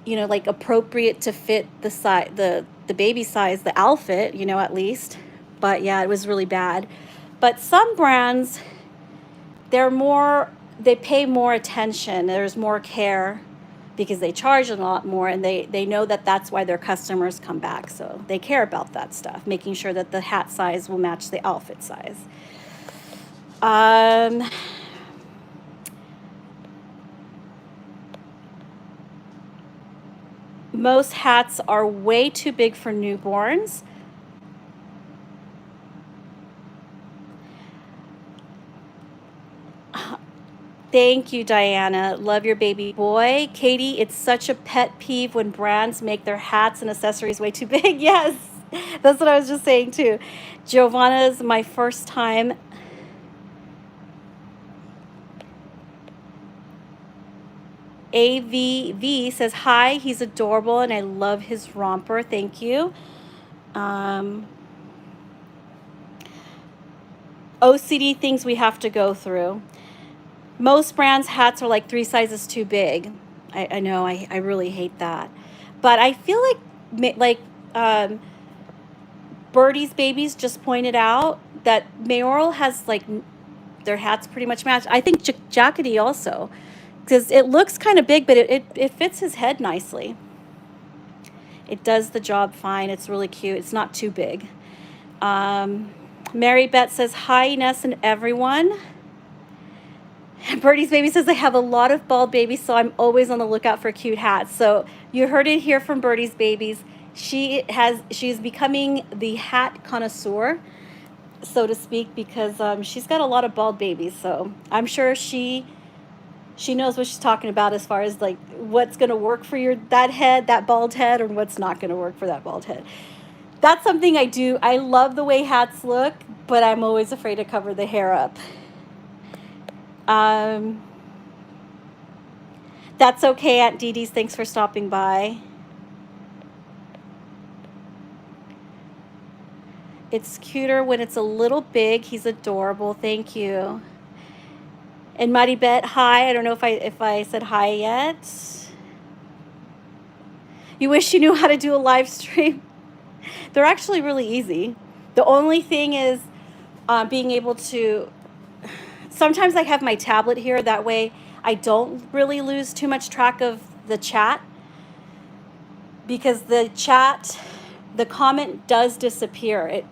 you know, like appropriate to fit the size, the baby size, the outfit, you know, at least. But yeah, it was really bad. But some brands, they pay more attention. There's more care because they charge a lot more, and they know that that's why their customers come back. So they care about that stuff, making sure that the hat size will match the outfit size. Most hats are way too big for newborns. Thank you, Diana. Love your baby boy. Katie, it's such a pet peeve when brands make their hats and accessories way too big. Yes, that's what I was just saying too. Giovanna's my first time. AVV says, hi, he's adorable and I love his romper. Thank you. OCD things we have to go through. Most brands' hats are like 3 sizes too big. I know, I really hate that. But I feel like Birdie's Babies just pointed out that Mayoral has like their hats pretty much match. I think Jackety also, because it looks kind of big, but it fits his head nicely. It does the job fine. It's really cute. It's not too big. Mary Beth says, hi, Ines and everyone. Birdie's Baby says, I have a lot of bald babies, so I'm always on the lookout for cute hats. So you heard it here from Birdie's Babies. She's becoming the hat connoisseur, so to speak, because she's got a lot of bald babies. So I'm sure she knows what she's talking about as far as like what's going to work for that bald head, or what's not going to work for that bald head. That's something I do. I love the way hats look, but I'm always afraid to cover the hair up. That's okay, Aunt Dee Dee's. Thanks for stopping by. It's cuter when it's a little big. He's adorable. Thank you. And Mighty Bet, hi. I don't know if I said hi yet. You wish you knew how to do a live stream. They're actually really easy. The only thing is being able to, sometimes I have my tablet here, that way I don't really lose too much track of the chat, because the comment does disappear.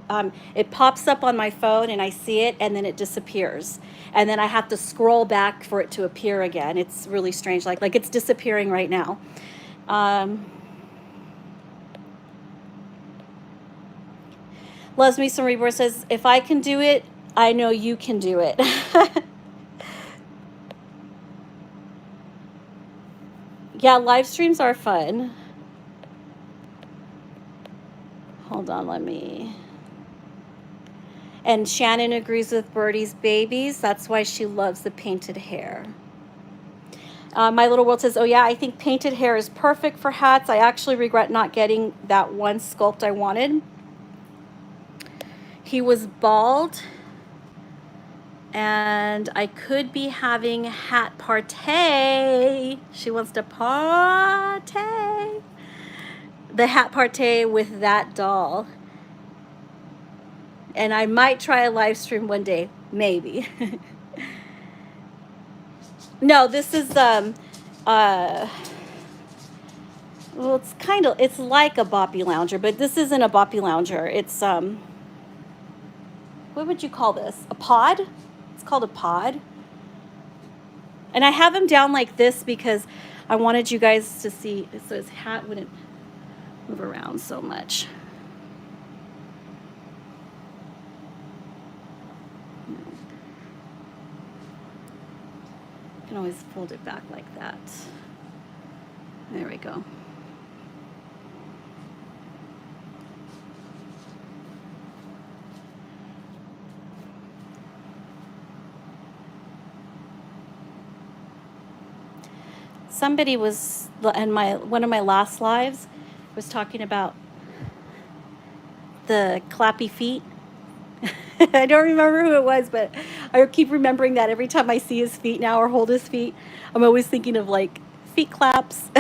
It pops up on my phone and I see it, and then it disappears, and then I have to scroll back for it to appear again. It's really strange, like it's disappearing right now. Loves Me Some Reborn says, if I can do it, I know you can do it. Yeah, live streams are fun. Hold on, and Shannon agrees with Birdie's Babies. That's why she loves the painted hair. My Little World says, oh yeah, I think painted hair is perfect for hats. I actually regret not getting that one sculpt I wanted. He was bald, and I could be having hat party. She wants to party. The hat party with that doll. And I might try a live stream one day, maybe. No, this is well, it's like a boppy lounger, but this isn't a boppy lounger. It's what would you call this? A pod? It's called a pod. And I have him down like this because I wanted you guys to see, so his hat wouldn't move around so much. You can always fold it back like that. There we go. somebody was in one of my last lives was talking about the clappy feet. I don't remember who it was, but I keep remembering that every time I see his feet now or hold his feet, I'm always thinking of like feet claps.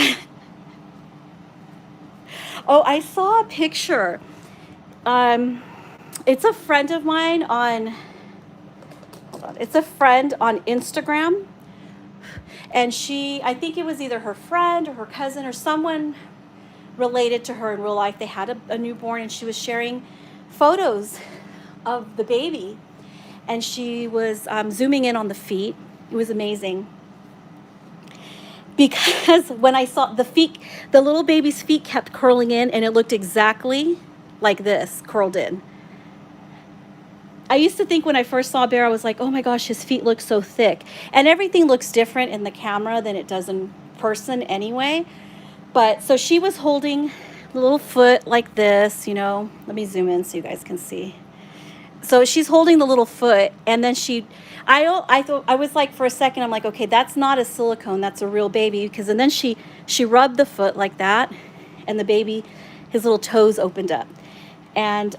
Oh, I saw a picture. It's a friend of mine on, hold on, it's a friend on Instagram. And I think it was either her friend or her cousin or someone related to her in real life. They had a newborn, and she was sharing photos of the baby. And she was zooming in on the feet. It was amazing. Because when I saw the feet, the little baby's feet kept curling in, and it looked exactly like this, curled in. I used to think when I first saw Bear, I was like, oh my gosh, his feet look so thick. And everything looks different in the camera than it does in person anyway. But so she was holding the little foot like this, you know. Let me zoom in so you guys can see. So she's holding the little foot, and then I thought, I was like, for a second, I'm like, okay, that's not a silicone, that's a real baby. And then she rubbed the foot like that, and the baby, his little toes opened up. And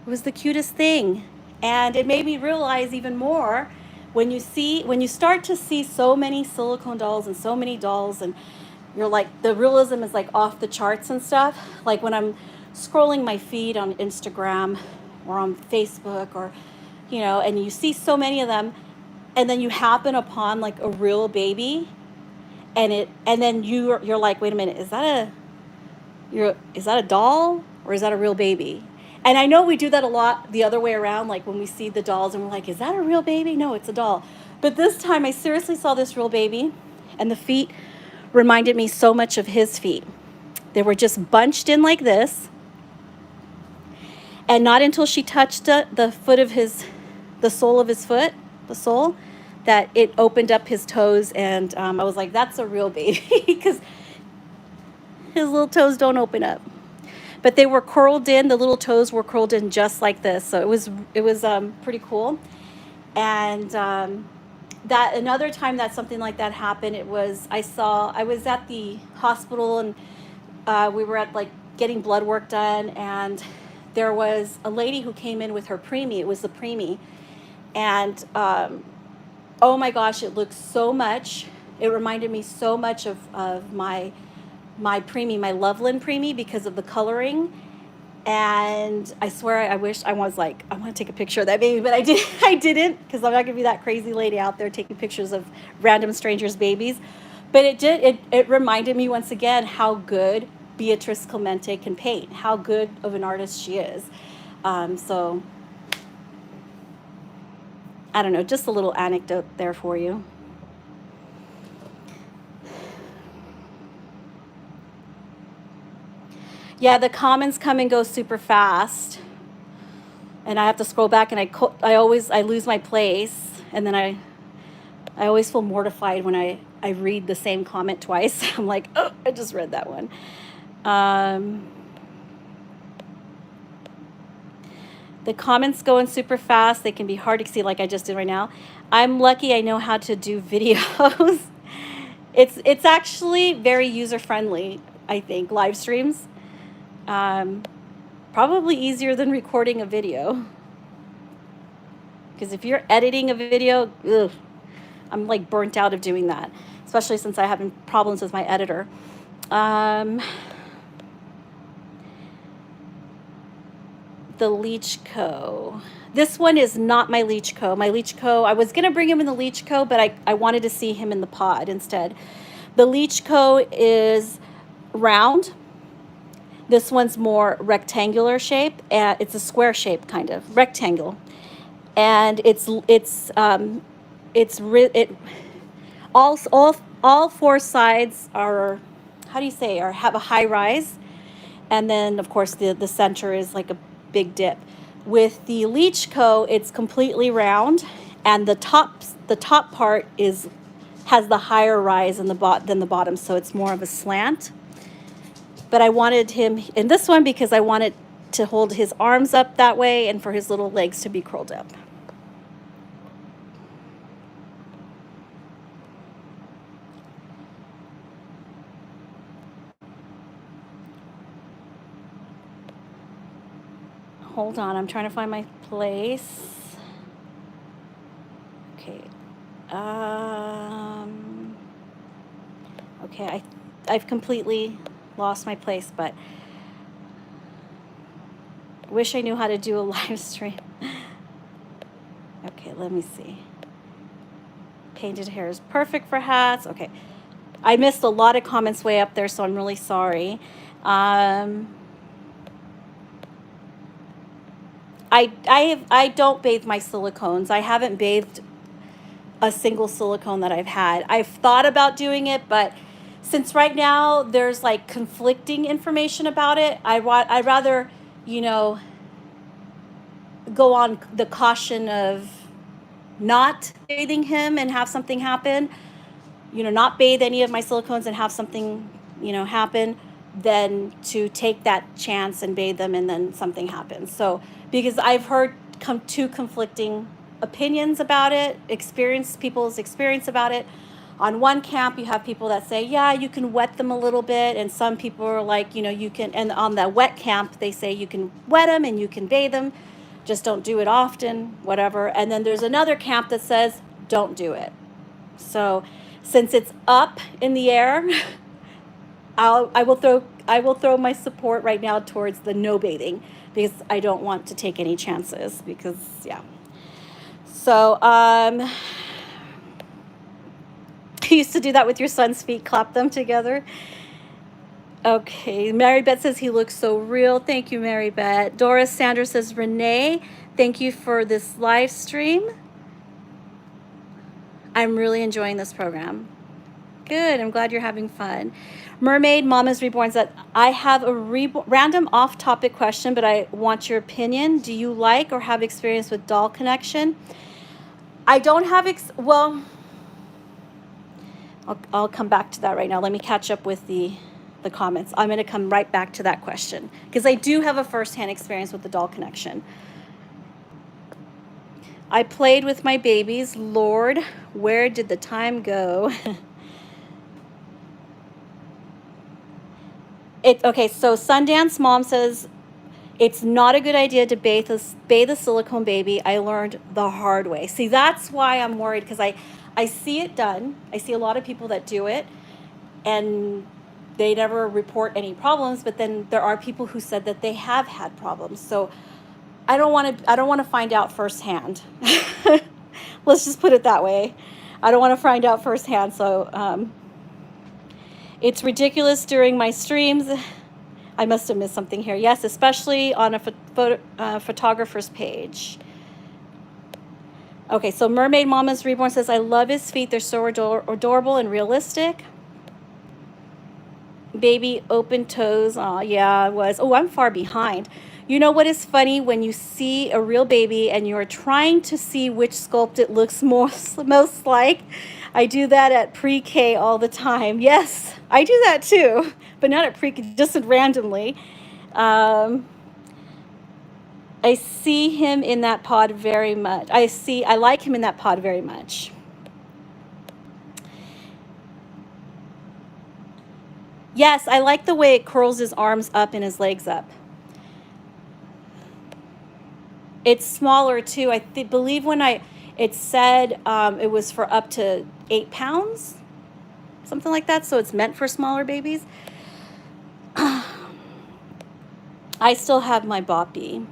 it was the cutest thing. And it made me realize even more when you start to see so many silicone dolls and so many dolls, and you're like, the realism is like off the charts and stuff. Like when I'm scrolling my feed on Instagram or on Facebook, or, you know, and you see so many of them, and then you happen upon like a real baby, and then you're like, wait a minute, is that a doll or is that a real baby? And I know we do that a lot the other way around, like when we see the dolls and we're like, is that a real baby? No, it's a doll. But this time I seriously saw this real baby, and the feet reminded me so much of his feet. They were just bunched in like this. And not until she touched the sole of his foot, that it opened up his toes. And I was like, that's a real baby, because his little toes don't open up. But they were curled in, the little toes were curled in just like this. So it was pretty cool. And that another time that something like that happened, I was at the hospital, and we were at like getting blood work done, and there was a lady who came in with her preemie. It was the preemie. And oh my gosh, it looked so much. It reminded me so much of my preemie, my Loveland preemie, because of the coloring. And I swear, I was like, I want to take a picture of that baby, but I didn't, because I'm not gonna be that crazy lady out there taking pictures of random strangers' babies. But it reminded me once again how good Beatrice Clemente can paint, how good of an artist she is. So I don't know, just a little anecdote there for you. Yeah, the comments come and go super fast, and I have to scroll back, and I lose my place, and then I always feel mortified when I read the same comment twice. I'm like, oh, I just read that one. The comments going super fast. They can be hard to see, like I just did right now. I'm lucky I know how to do videos. It's actually very user-friendly, I think, live streams. Probably easier than recording a video. Because if you're editing a video, ugh, I'm like burnt out of doing that, especially since I have problems with my editor. The Leech Co. This one is not my Leech Co. My Leech Co, I was going to bring him in the Leech Co, but I wanted to see him in the pod instead. The Leech Co is round. This one's more rectangular shape. It's a square shape, kind of rectangle, and all four sides are, how do you say, have a high rise, and then of course the center is like a big dip. With the Leech Co, it's completely round, and the top part has the higher rise than the bottom, so it's more of a slant. But I wanted him in this one because I wanted to hold his arms up that way and for his little legs to be curled up. Hold on, I'm trying to find my place. Okay. Okay, I've completely lost my place, but wish I knew how to do a live stream. Okay, let me see. Painted hair is perfect for hats. Okay. I missed a lot of comments way up there, so I'm really sorry. I don't bathe my silicones. I haven't bathed a single silicone that I've had. I've thought about doing it, but since right now there's like conflicting information about it, I'd rather, you know, go on the caution of not bathing him and have something happen, you know, not bathe any of my silicones and have something, you know, happen, than to take that chance and bathe them and then something happens. So, because I've heard two conflicting opinions about it, people's experience about it. On one camp, you have people that say, yeah, you can wet them a little bit. And some people are like, you know, you can, and on the wet camp, they say you can wet them and you can bathe them. Just don't do it often, whatever. And then there's another camp that says, don't do it. So since it's up in the air, I will throw my support right now towards the no bathing, because I don't want to take any chances, because yeah. So you used to do that with your son's feet, clap them together. Okay, Mary Beth says he looks so real. Thank you, Mary Beth. Doris Sanders says, Renee, thank you for this live stream. I'm really enjoying this program. Good, I'm glad you're having fun. Mermaid Mama's Reborn said, I have a random off-topic question, but I want your opinion. Do you like or have experience with doll connection? I don't have, well, I'll come back to that right now. Let me catch up with the comments. I'm going to come right back to that question, because I do have a first-hand experience with the doll connection. I played with my babies. Lord, where did the time go? Okay, so Sundance Mom says, it's not a good idea to bathe a silicone baby. I learned the hard way. See, that's why I'm worried, because I see it done. I see a lot of people that do it, and they never report any problems, but then there are people who said that they have had problems. So I don't want to find out firsthand. Let's just put it that way. I don't want to find out firsthand. So it's ridiculous during my streams. I must have missed something here. Yes, especially on a photographer's page. Okay, so Mermaid Mama's Reborn says, I love his feet. They're so adorable and realistic. Baby open toes. Oh, yeah, I was. Oh, I'm far behind. You know what is funny? When you see a real baby and you're trying to see which sculpt it looks most like. I do that at pre-K all the time. Yes, I do that too, but not at pre-K, just randomly. I see him in that pod very much. I like him in that pod very much. Yes, I like the way it curls his arms up and his legs up. It's smaller too. I believe when it said it was for up to 8 pounds, something like that. So it's meant for smaller babies. I still have my Boppy.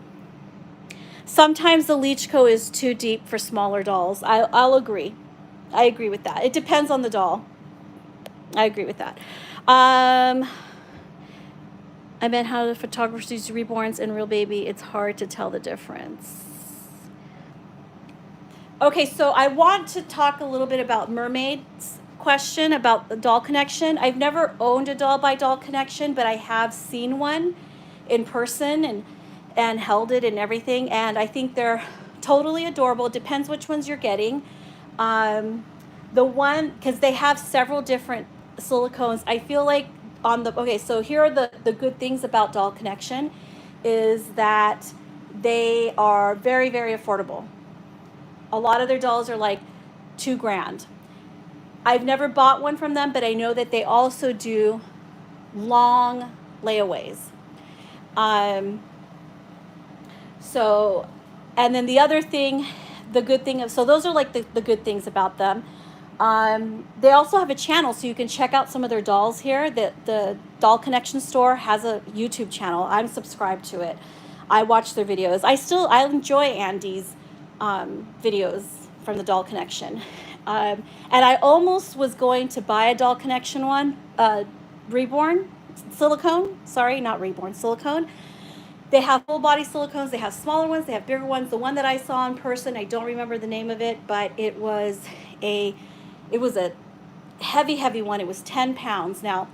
Sometimes the leech co is too deep for smaller dolls. I'll agree. I agree with that. It depends on the doll. I agree with that. I meant how the photographers use reborns and real baby. It's hard to tell the difference. Okay, so I want to talk a little bit about Mermaid's question about the doll connection. I've never owned a doll by doll connection, but I have seen one in person and held it and everything. And I think they're totally adorable. It depends which ones you're getting. The one, because they have several different silicones, I feel like okay, so here are the good things about doll connection is that they are very, very affordable. A lot of their dolls are like $2,000. I've never bought one from them, but I know that they also do long layaways. So, and then the other thing, the good thing of, so those are like the good things about them. They also have a channel, so you can check out some of their dolls here. The Doll Connection store has a YouTube channel. I'm subscribed to it. I watch their videos. I enjoy Andy's videos from the Doll Connection. And I almost was going to buy a Doll Connection one, Reborn, Silicone. Sorry, not Reborn, Silicone. They have full body silicones, they have smaller ones, they have bigger ones. The one that I saw in person, I don't remember the name of it, but it was a heavy one. It was 10 pounds. Now,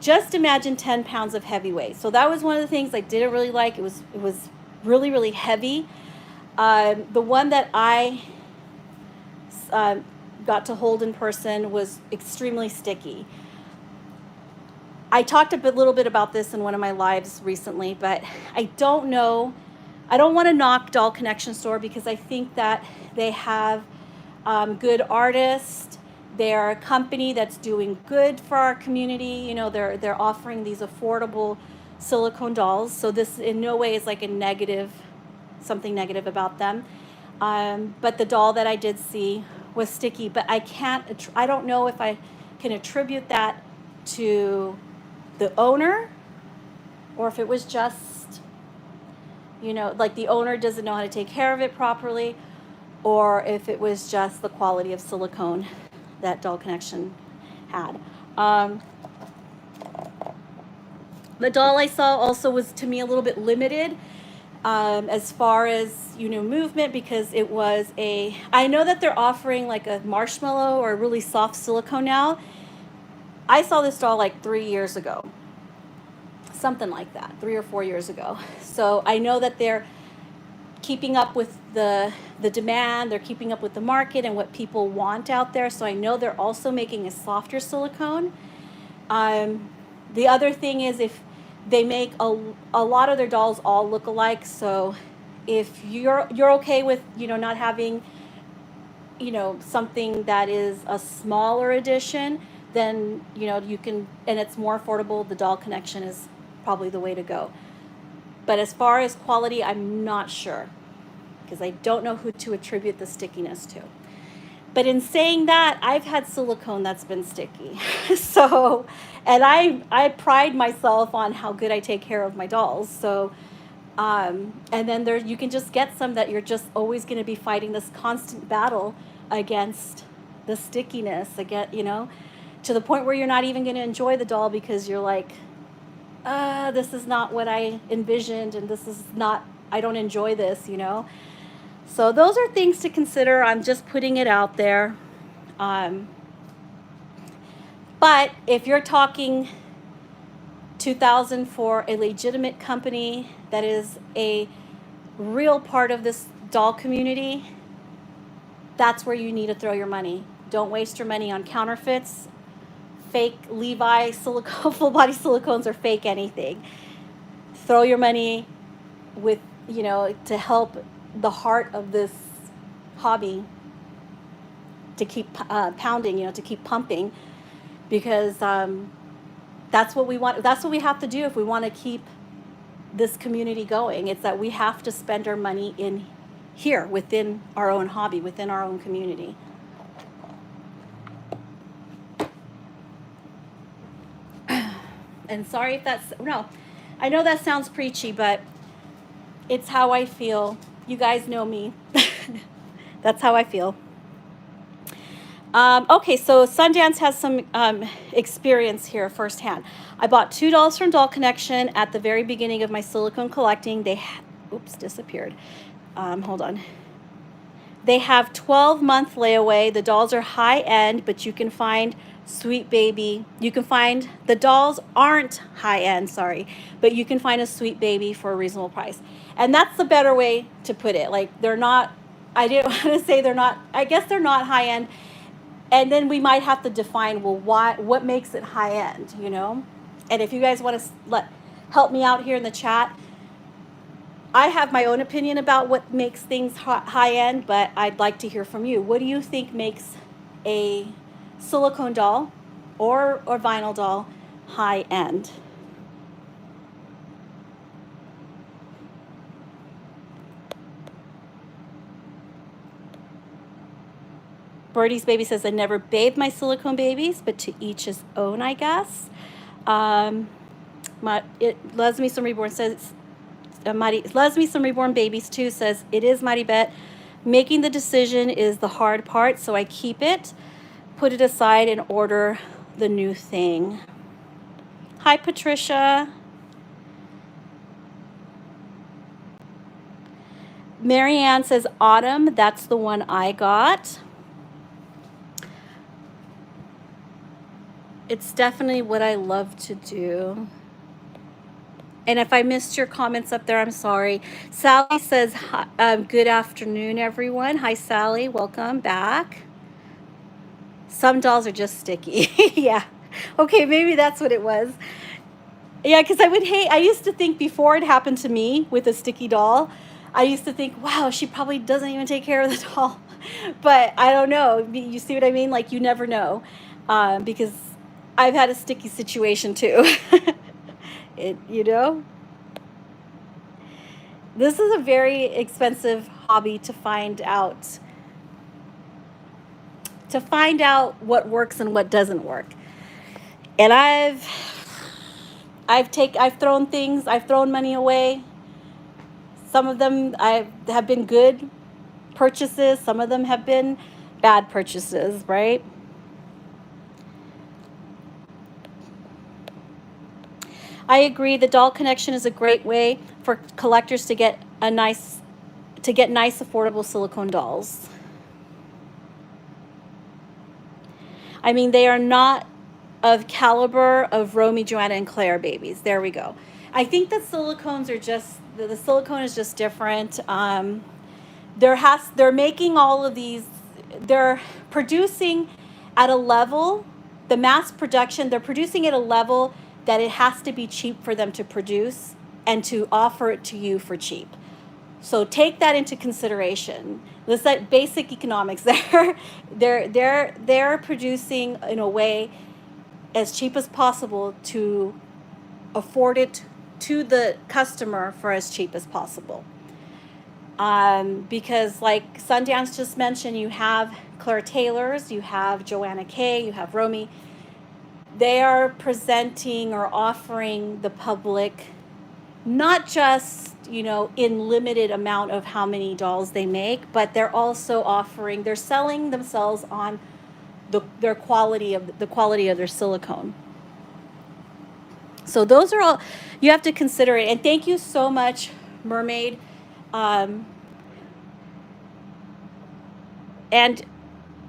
just imagine 10 pounds of heavyweight. So that was one of the things I didn't really like. It was really heavy. The one that I got to hold in person was extremely sticky. I talked a little bit about this in one of my lives recently, but I don't know. I don't want to knock Doll Connection store because I think that they have good artists. They're a company that's doing good for our community. You know, they're offering these affordable silicone dolls. So this in no way is like a negative, something negative about them. But the doll that I did see was sticky, but I don't know if I can attribute that to the owner, or if it was just, you know, like the owner doesn't know how to take care of it properly, or if it was just the quality of silicone that Doll Connection had. The doll I saw also was, to me, a little bit limited as far as, you know, movement, because it was I know that they're offering like a marshmallow or a really soft silicone now. I saw this doll like 3 years ago, something like that, 3 or 4 years ago. So I know that they're keeping up with the demand, they're keeping up with the market and what people want out there. So I know they're also making a softer silicone. The other thing is, if they make a lot of their dolls all look alike. So if you're okay with, you know, not having, you know, something that is a smaller edition, then, you know, you can, and it's more affordable, the Doll Connection is probably the way to go. But as far as quality, I'm not sure, because I don't know who to attribute the stickiness to. But in saying that, I've had silicone that's been sticky. So, and I pride myself on how good I take care of my dolls. So, and then you can just get some that you're just always going to be fighting this constant battle against the stickiness, again, you know, to the point where you're not even going to enjoy the doll because you're like, this is not what I envisioned, and this is not, I don't enjoy this, you know. So those are things to consider. I'm just putting it out there. But if you're talking 2,000 for a legitimate company that is a real part of this doll community, that's where you need to throw your money. Don't waste your money on counterfeits, fake Levi silicone, full body silicones, or fake anything. Throw your money with, you know, to help the heart of this hobby to keep pounding, you know, to keep pumping, because that's what we want. That's what we have to do if we want to keep this community going. It's that we have to spend our money in here within our own hobby, within our own community. And sorry if that's, no, I know that sounds preachy, but it's how I feel. You guys know me. That's how I feel. Okay, so Sundance has some experience here firsthand. I bought 2 dolls from Doll Connection at the very beginning of my silicone collecting. They, oops, disappeared. Hold on. They have 12-month layaway. The dolls are high-end, but you can find Sweet Baby. You can find, the dolls aren't high-end, sorry, but you can find a Sweet Baby for a reasonable price. And that's the better way to put it. Like, they're not, I didn't want to say they're not, I guess they're not high-end. And then we might have to define, well, what makes it high-end, you know? And if you guys want to help me out here in the chat, I have my own opinion about what makes things high-end, but I'd like to hear from you. What do you think makes a silicone doll or vinyl doll high-end? Birdie's Baby says, I never bathe my silicone babies, but to each his own, I guess. Loves Me Some Reborn says, Loves Me Some Reborn Babies too says, it is Mighty Bet. Making the decision is the hard part, so I keep it, put it aside, and order the new thing. Hi, Patricia. Marianne says, Autumn, that's the one I got. It's definitely what I love to do. And if I missed your comments up there, I'm sorry. Sally says, good afternoon, everyone. Hi, Sally. Welcome back. Some dolls are just sticky. Yeah. Okay, maybe that's what it was. Yeah, because I used to think before it happened to me with a sticky doll, I used to think, wow, she probably doesn't even take care of the doll. But I don't know. You see what I mean? Like, you never know. Because I've had a sticky situation too. You know? This is a very expensive hobby to find out. To find out what works and what doesn't work. And I've thrown things, I've thrown money away. Some of them have been good purchases, some of them have been bad purchases, right? I agree, the doll connection is a great way for collectors to get nice affordable silicone dolls. I mean, they are not of caliber of Romy, Joanna, and Claire babies. There we go. I think that silicones are just, the silicone is just different. They're making all of these, they're producing at a level, the mass production, they're producing at a level that it has to be cheap for them to produce and to offer it to you for cheap. So take that into consideration. This is basic economics there. They're producing in a way as cheap as possible to afford it to the customer for as cheap as possible. Because like Sundance just mentioned, you have Claire Taylor's, you have Joanna Kay, you have Romy. They are presenting or offering the public not just, in limited amount of how many dolls they make, but they're also they're selling themselves on the quality of their silicone. So those are all, you have to consider it. And thank you so much, Mermaid. And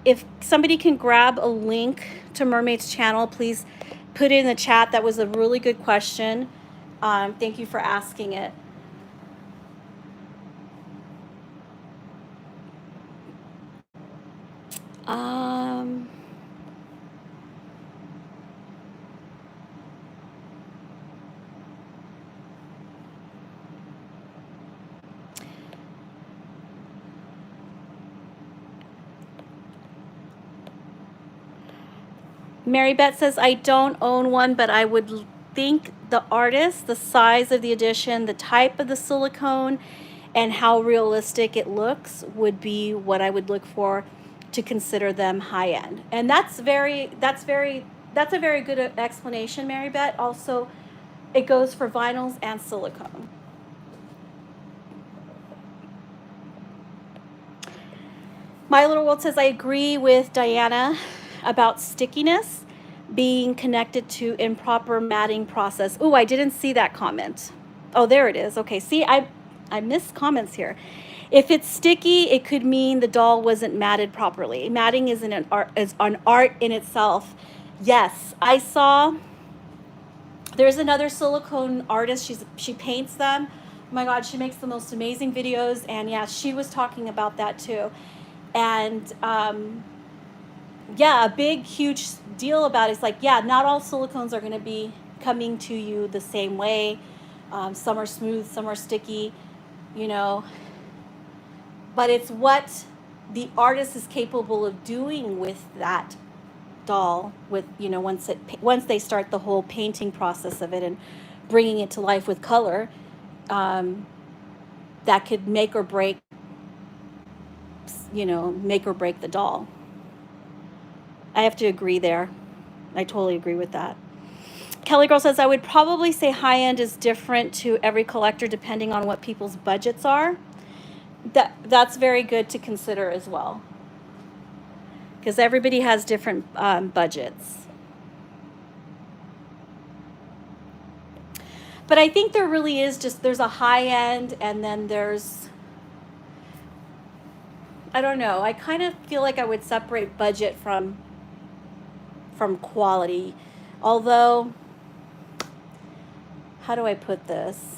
if somebody can grab a link to Mermaid's channel, please put it in the chat. That was a really good question. Thank you for asking it. Mary Beth says, I don't own one, but I would think the artist, the size of the edition, the type of the silicone, and how realistic it looks would be what I would look for to consider them high end. And that's a very good explanation, Mary Beth. Also, it goes for vinyls and silicone. My Little World says, I agree with Diana about stickiness being connected to improper matting process. Oh, I didn't see that comment. Oh, there it is. Okay, see, I missed comments here. If it's sticky, it could mean the doll wasn't matted properly. Matting is an art in itself. Yes, I saw, there's another silicone artist, she paints them. Oh my God, she makes the most amazing videos, and yeah, she was talking about that too. And yeah, a big, huge deal about it is like, yeah, not all silicones are going to be coming to you the same way. Some are smooth, some are sticky, but it's what the artist is capable of doing with that doll, with, once they start the whole painting process of it and bringing it to life with color, that could make or break the doll. I have to agree there. I totally agree with that. Kelly Girl says, I would probably say high-end is different to every collector depending on what people's budgets are. That's very good to consider as well, because everybody has different budgets. But I think there really is there's a high-end, and then there's, I don't know, I kind of feel like I would separate budget from quality. Although, how do I put this?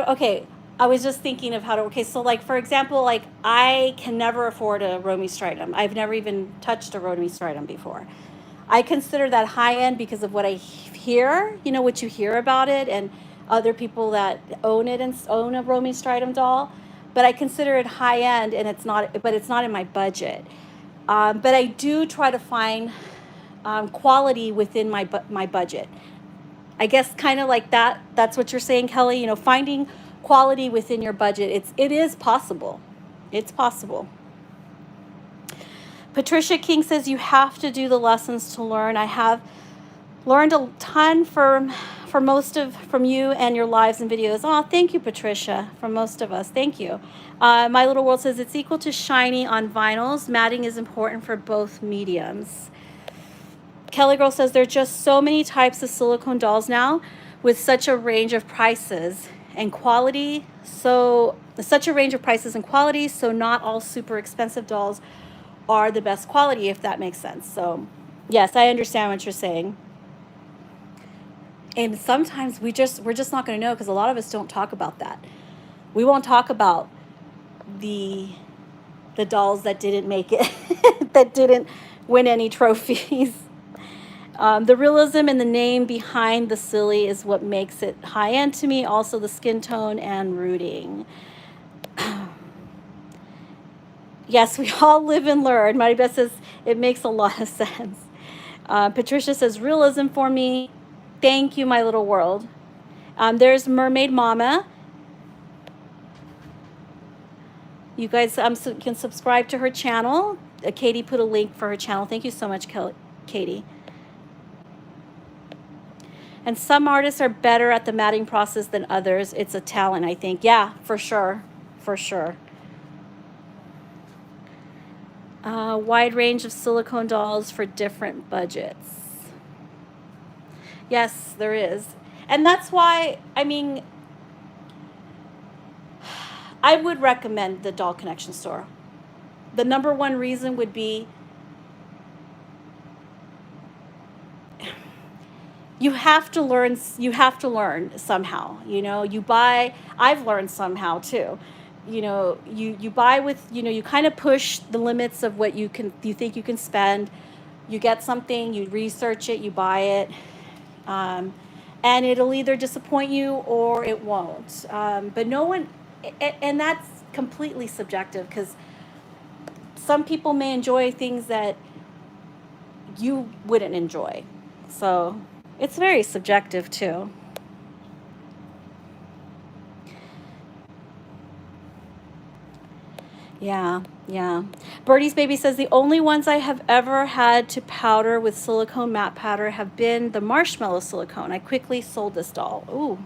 Okay, I was just thinking of okay, so like, for example, like I can never afford a Romy striatum. I've never even touched a Romy striatum before. I consider that high end because of what I hear, you know, what you hear about it and other people that own it and own a Romy striatum doll. But I consider it high end, and it's not in my budget. But I do try to find quality within my budget. I guess kind of like that. That's what you're saying, Kelly. You know, finding quality within your budget. It is possible. It's possible. Patricia King says you have to do the lessons to learn. I have learned a ton from you and your lives and videos. Oh, thank you, Patricia, from most of us. Thank you. My Little World says it's equal to shiny on vinyls. Matting is important for both mediums. Kelly Girl says there's just so many types of silicone dolls now with such a range of prices and quality. So not all super expensive dolls are the best quality, if that makes sense. So yes, I understand what you're saying. And sometimes we're just not going to know, because a lot of us don't talk about that. We won't talk about the dolls that didn't make it, that didn't win any trophies. The realism and the name behind the silly is what makes it high end to me. Also the skin tone and rooting. Yes, we all live and learn. Maribeth says it makes a lot of sense. Patricia says realism for me. Thank you, my little world. There's Mermaid Mama. You guys can subscribe to her channel. Katie put a link for her channel. Thank you so much, Katie. And some artists are better at the matting process than others. It's a talent, I think. Yeah, for sure. For sure. Wide range of silicone dolls for different budgets. Yes, there is. And that's why, I mean, I would recommend the Doll Connection store. The number one reason would be you have to learn somehow, you know. I've learned somehow too. You know, you buy with, you know, you kind of push the limits of what you think you can spend. You get something, you research it, you buy it, and it'll either disappoint you or it won't. But no one, and that's completely subjective, because some people may enjoy things that you wouldn't enjoy. So it's very subjective too. Yeah. Birdie's Baby says the only ones I have ever had to powder with silicone matte powder have been the marshmallow silicone. I quickly sold this doll. Ooh.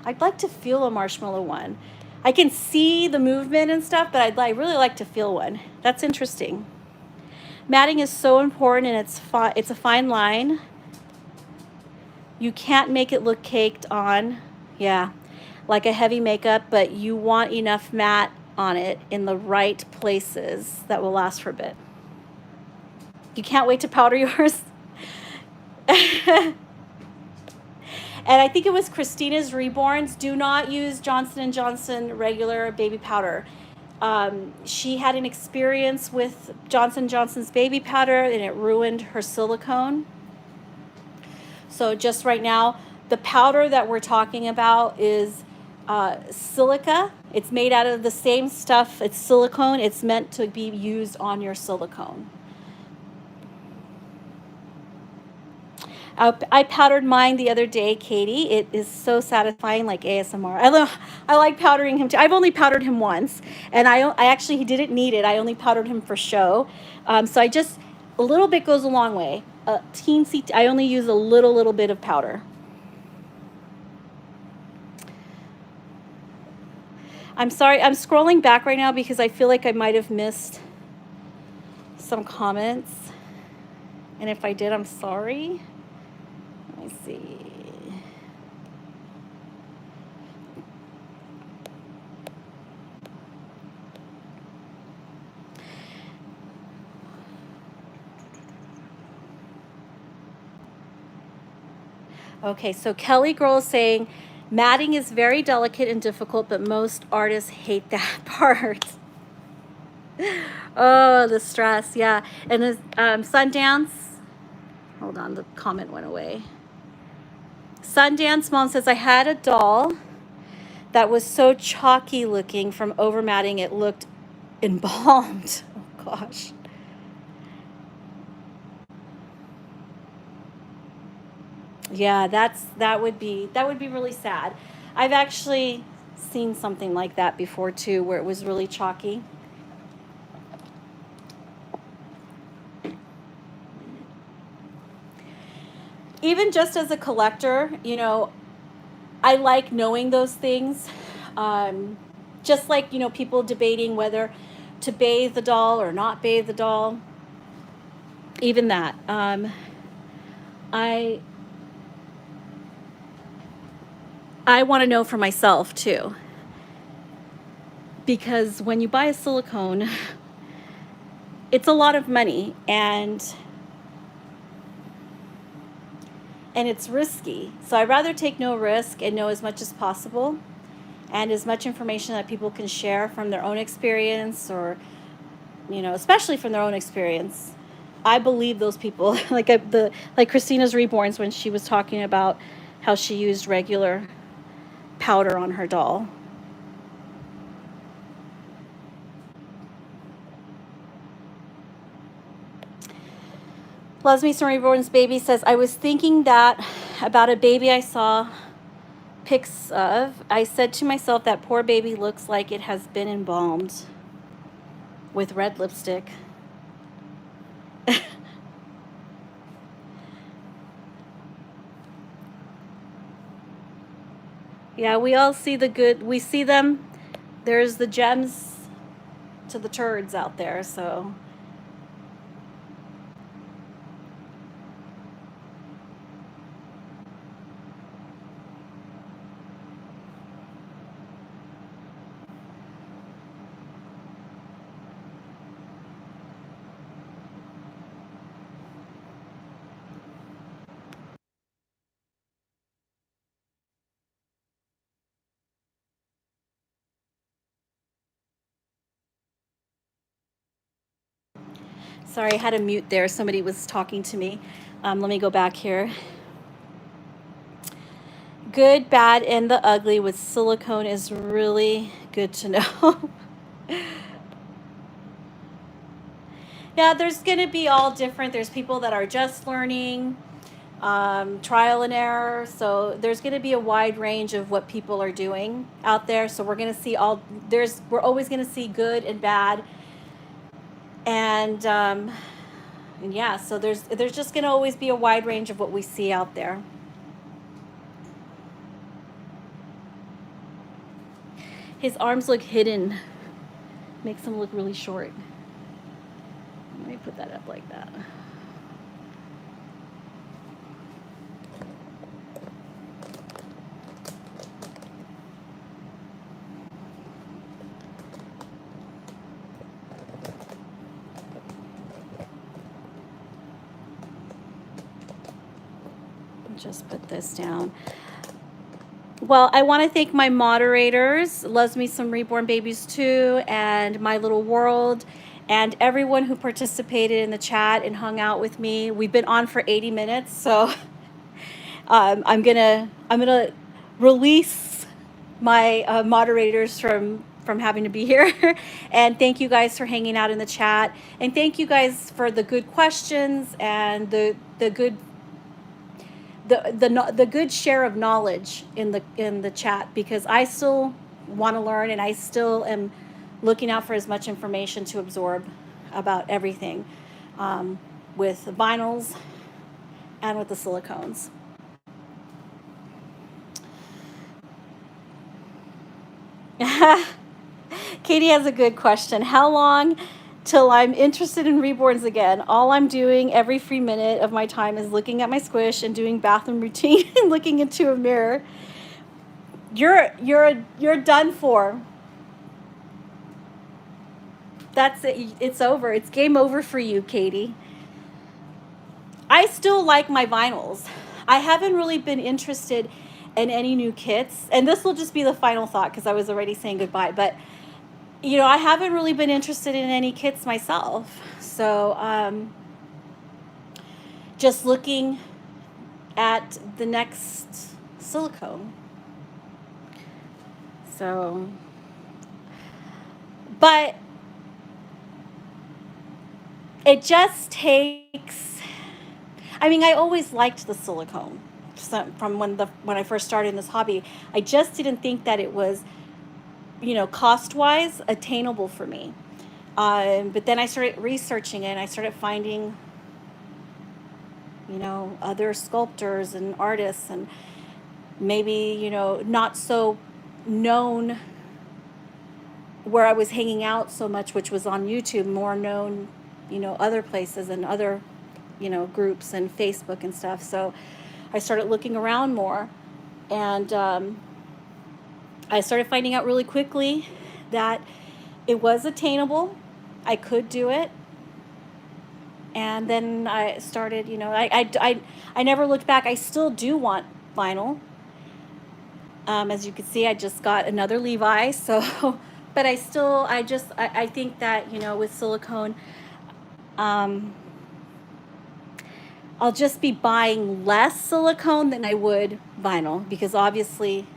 I'd like to feel a marshmallow one. I can see the movement and stuff, but I'd really like to feel one. That's interesting. Matting is so important, and it's a fine line. You can't make it look caked on. Yeah. Like a heavy makeup, but you want enough matte on it in the right places that will last for a bit. You can't wait to powder yours. And I think it was Christina's Reborns. Do not use Johnson & Johnson regular baby powder. She had an experience with Johnson & Johnson's baby powder, and it ruined her silicone. So just right now, the powder that we're talking about is silica. It's made out of the same stuff. It's silicone. It's meant to be used on your silicone. I powdered mine the other day, Katie. It is so satisfying, like ASMR. I like powdering him too. I've only powdered him once, and I actually, he didn't need it. I only powdered him for show. So I just, a little bit goes a long way. Teensy, I only use a little bit of powder. I'm sorry, I'm scrolling back right now because I feel like I might have missed some comments. And if I did, I'm sorry. Let me see. Okay, so Kelly Girl is saying, matting is very delicate and difficult, but most artists hate that part. Oh, the stress, yeah. And the Sundance, hold on, the comment went away. Sundance Mom says, I had a doll that was so chalky looking from overmatting, it looked embalmed. Oh gosh. Yeah, that would be really sad. I've actually seen something like that before too, where it was really chalky. Even just as a collector, you know, I like knowing those things. Just like, you know, people debating whether to bathe the doll or not bathe the doll. Even that. I want to know for myself too. Because when you buy a silicone, it's a lot of money and it's risky. So I'd rather take no risk and know as much as possible and as much information that people can share from their own experience, or, you know, especially from their own experience. I believe those people, like Christina's Reborns, when she was talking about how she used regular powder on her doll. Loves Me Some Reborn's baby says, I was thinking that about a baby I saw pics of. I said to myself, that poor baby looks like it has been embalmed with red lipstick. Yeah, we all see the good. We see them. There's the gems to the turds out there, so. Sorry, I had a mute there. Somebody was talking to me. Let me go back here. Good, bad, and the ugly with silicone is really good to know. Yeah, there's going to be all different. There's people that are just learning, trial and error. So there's going to be a wide range of what people are doing out there. So we're going to see we're always going to see good and bad. And yeah, so there's just going to always be a wide range of what we see out there. His arms look hidden. Makes him look really short. Let me put that up like that. Just put this down. Well, I want to thank my moderators, Loves Me Some Reborn Babies too, and My Little World, and everyone who participated in the chat and hung out with me. We've been on for 80 minutes, so I'm gonna release my moderators from having to be here. And thank you guys for hanging out in the chat, and thank you guys for the good questions and the good the good share of knowledge in the chat, because I still want to learn, and I still am looking out for as much information to absorb about everything, with the vinyls and with the silicones. Katie has a good question. How long till I'm interested in reborns again? All I'm doing every free minute of my time is looking at my squish and doing bathroom routine and looking into a mirror. You're done for. That's it. It's over. It's game over for you, Katie. I still like my vinyls. I haven't really been interested in any new kits, and this will just be the final thought because I was already saying goodbye, but you know, I haven't really been interested in any kits myself. So just looking at the next silicone. So, but it just takes, I mean, I always liked the silicone from when I first started in this hobby. I just didn't think that it was, you know, cost-wise attainable for me. But then I started researching it, and I started finding, you know, other sculptors and artists, and maybe, you know, not so known where I was hanging out so much, which was on YouTube, more known, you know, other places and other, you know, groups and Facebook and stuff. So I started looking around more, and I started finding out really quickly that it was attainable. I could do it. And then I started, you know, I never looked back. I still do want vinyl. As you can see, I just got another Levi. So, but I think that, you know, with silicone, I'll just be buying less silicone than I would vinyl, because obviously,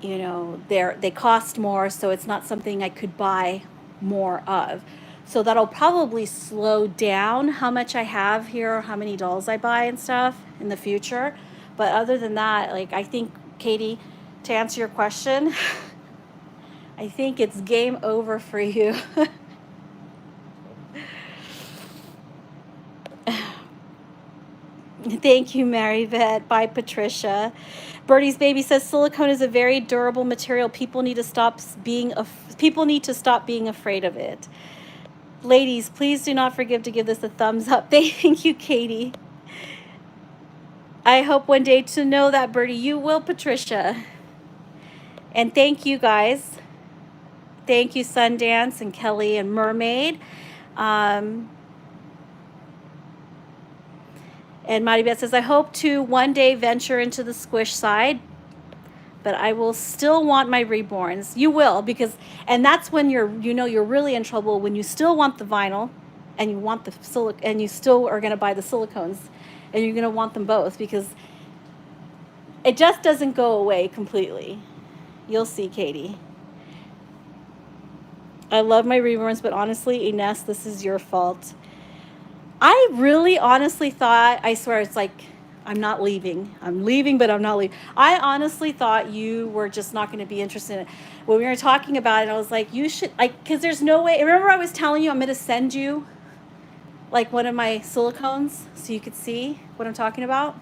you know, they cost more, so it's not something I could buy more of. So that'll probably slow down how much I have here, or how many dolls I buy and stuff in the future. But other than that, like, I think, Katie, to answer your question, I think it's game over for you. Thank you, Mary Vet. Bye, Patricia. Birdie's Baby says silicone is a very durable material. People need to stop being afraid of it. Ladies, please do not forget to give this a thumbs up. Thank you, Katie. I hope one day to know that, Birdie. You will, Patricia. And thank you, guys. Thank you, Sundance and Kelly and Mermaid. And Maribeth says, I hope to one day venture into the squish side, but I will still want my reborns. You will, because, and that's when you're really in trouble, when you still want the vinyl and you want the and you still are going to buy the silicones, and you're going to want them both, because it just doesn't go away completely. You'll see, Katie. I love my reborns, but honestly, Ines, this is your fault. I really honestly thought, I swear, it's like, I'm not leaving. I'm leaving, but I'm not leaving. I honestly thought you were just not going to be interested in it. When we were talking about it, I was like, you should, like, because there's no way. Remember I was telling you I'm going to send you, like, one of my silicones so you could see what I'm talking about?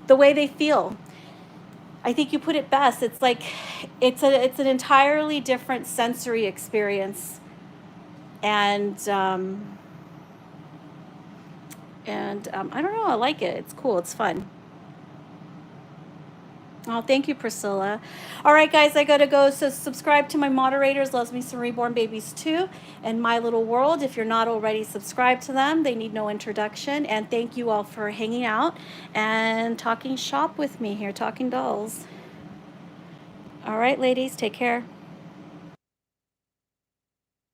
The way they feel. I think you put it best. It's like, it's an entirely different sensory experience. And I don't know, I like it. It's cool. It's fun. Oh, thank you, Priscilla. All right, guys, I got to go. So subscribe to my moderators, Loves Me Some Reborn Babies too, and My Little World. If you're not already subscribed to them, they need no introduction. And thank you all for hanging out and talking shop with me here, talking dolls. All right, ladies, take care.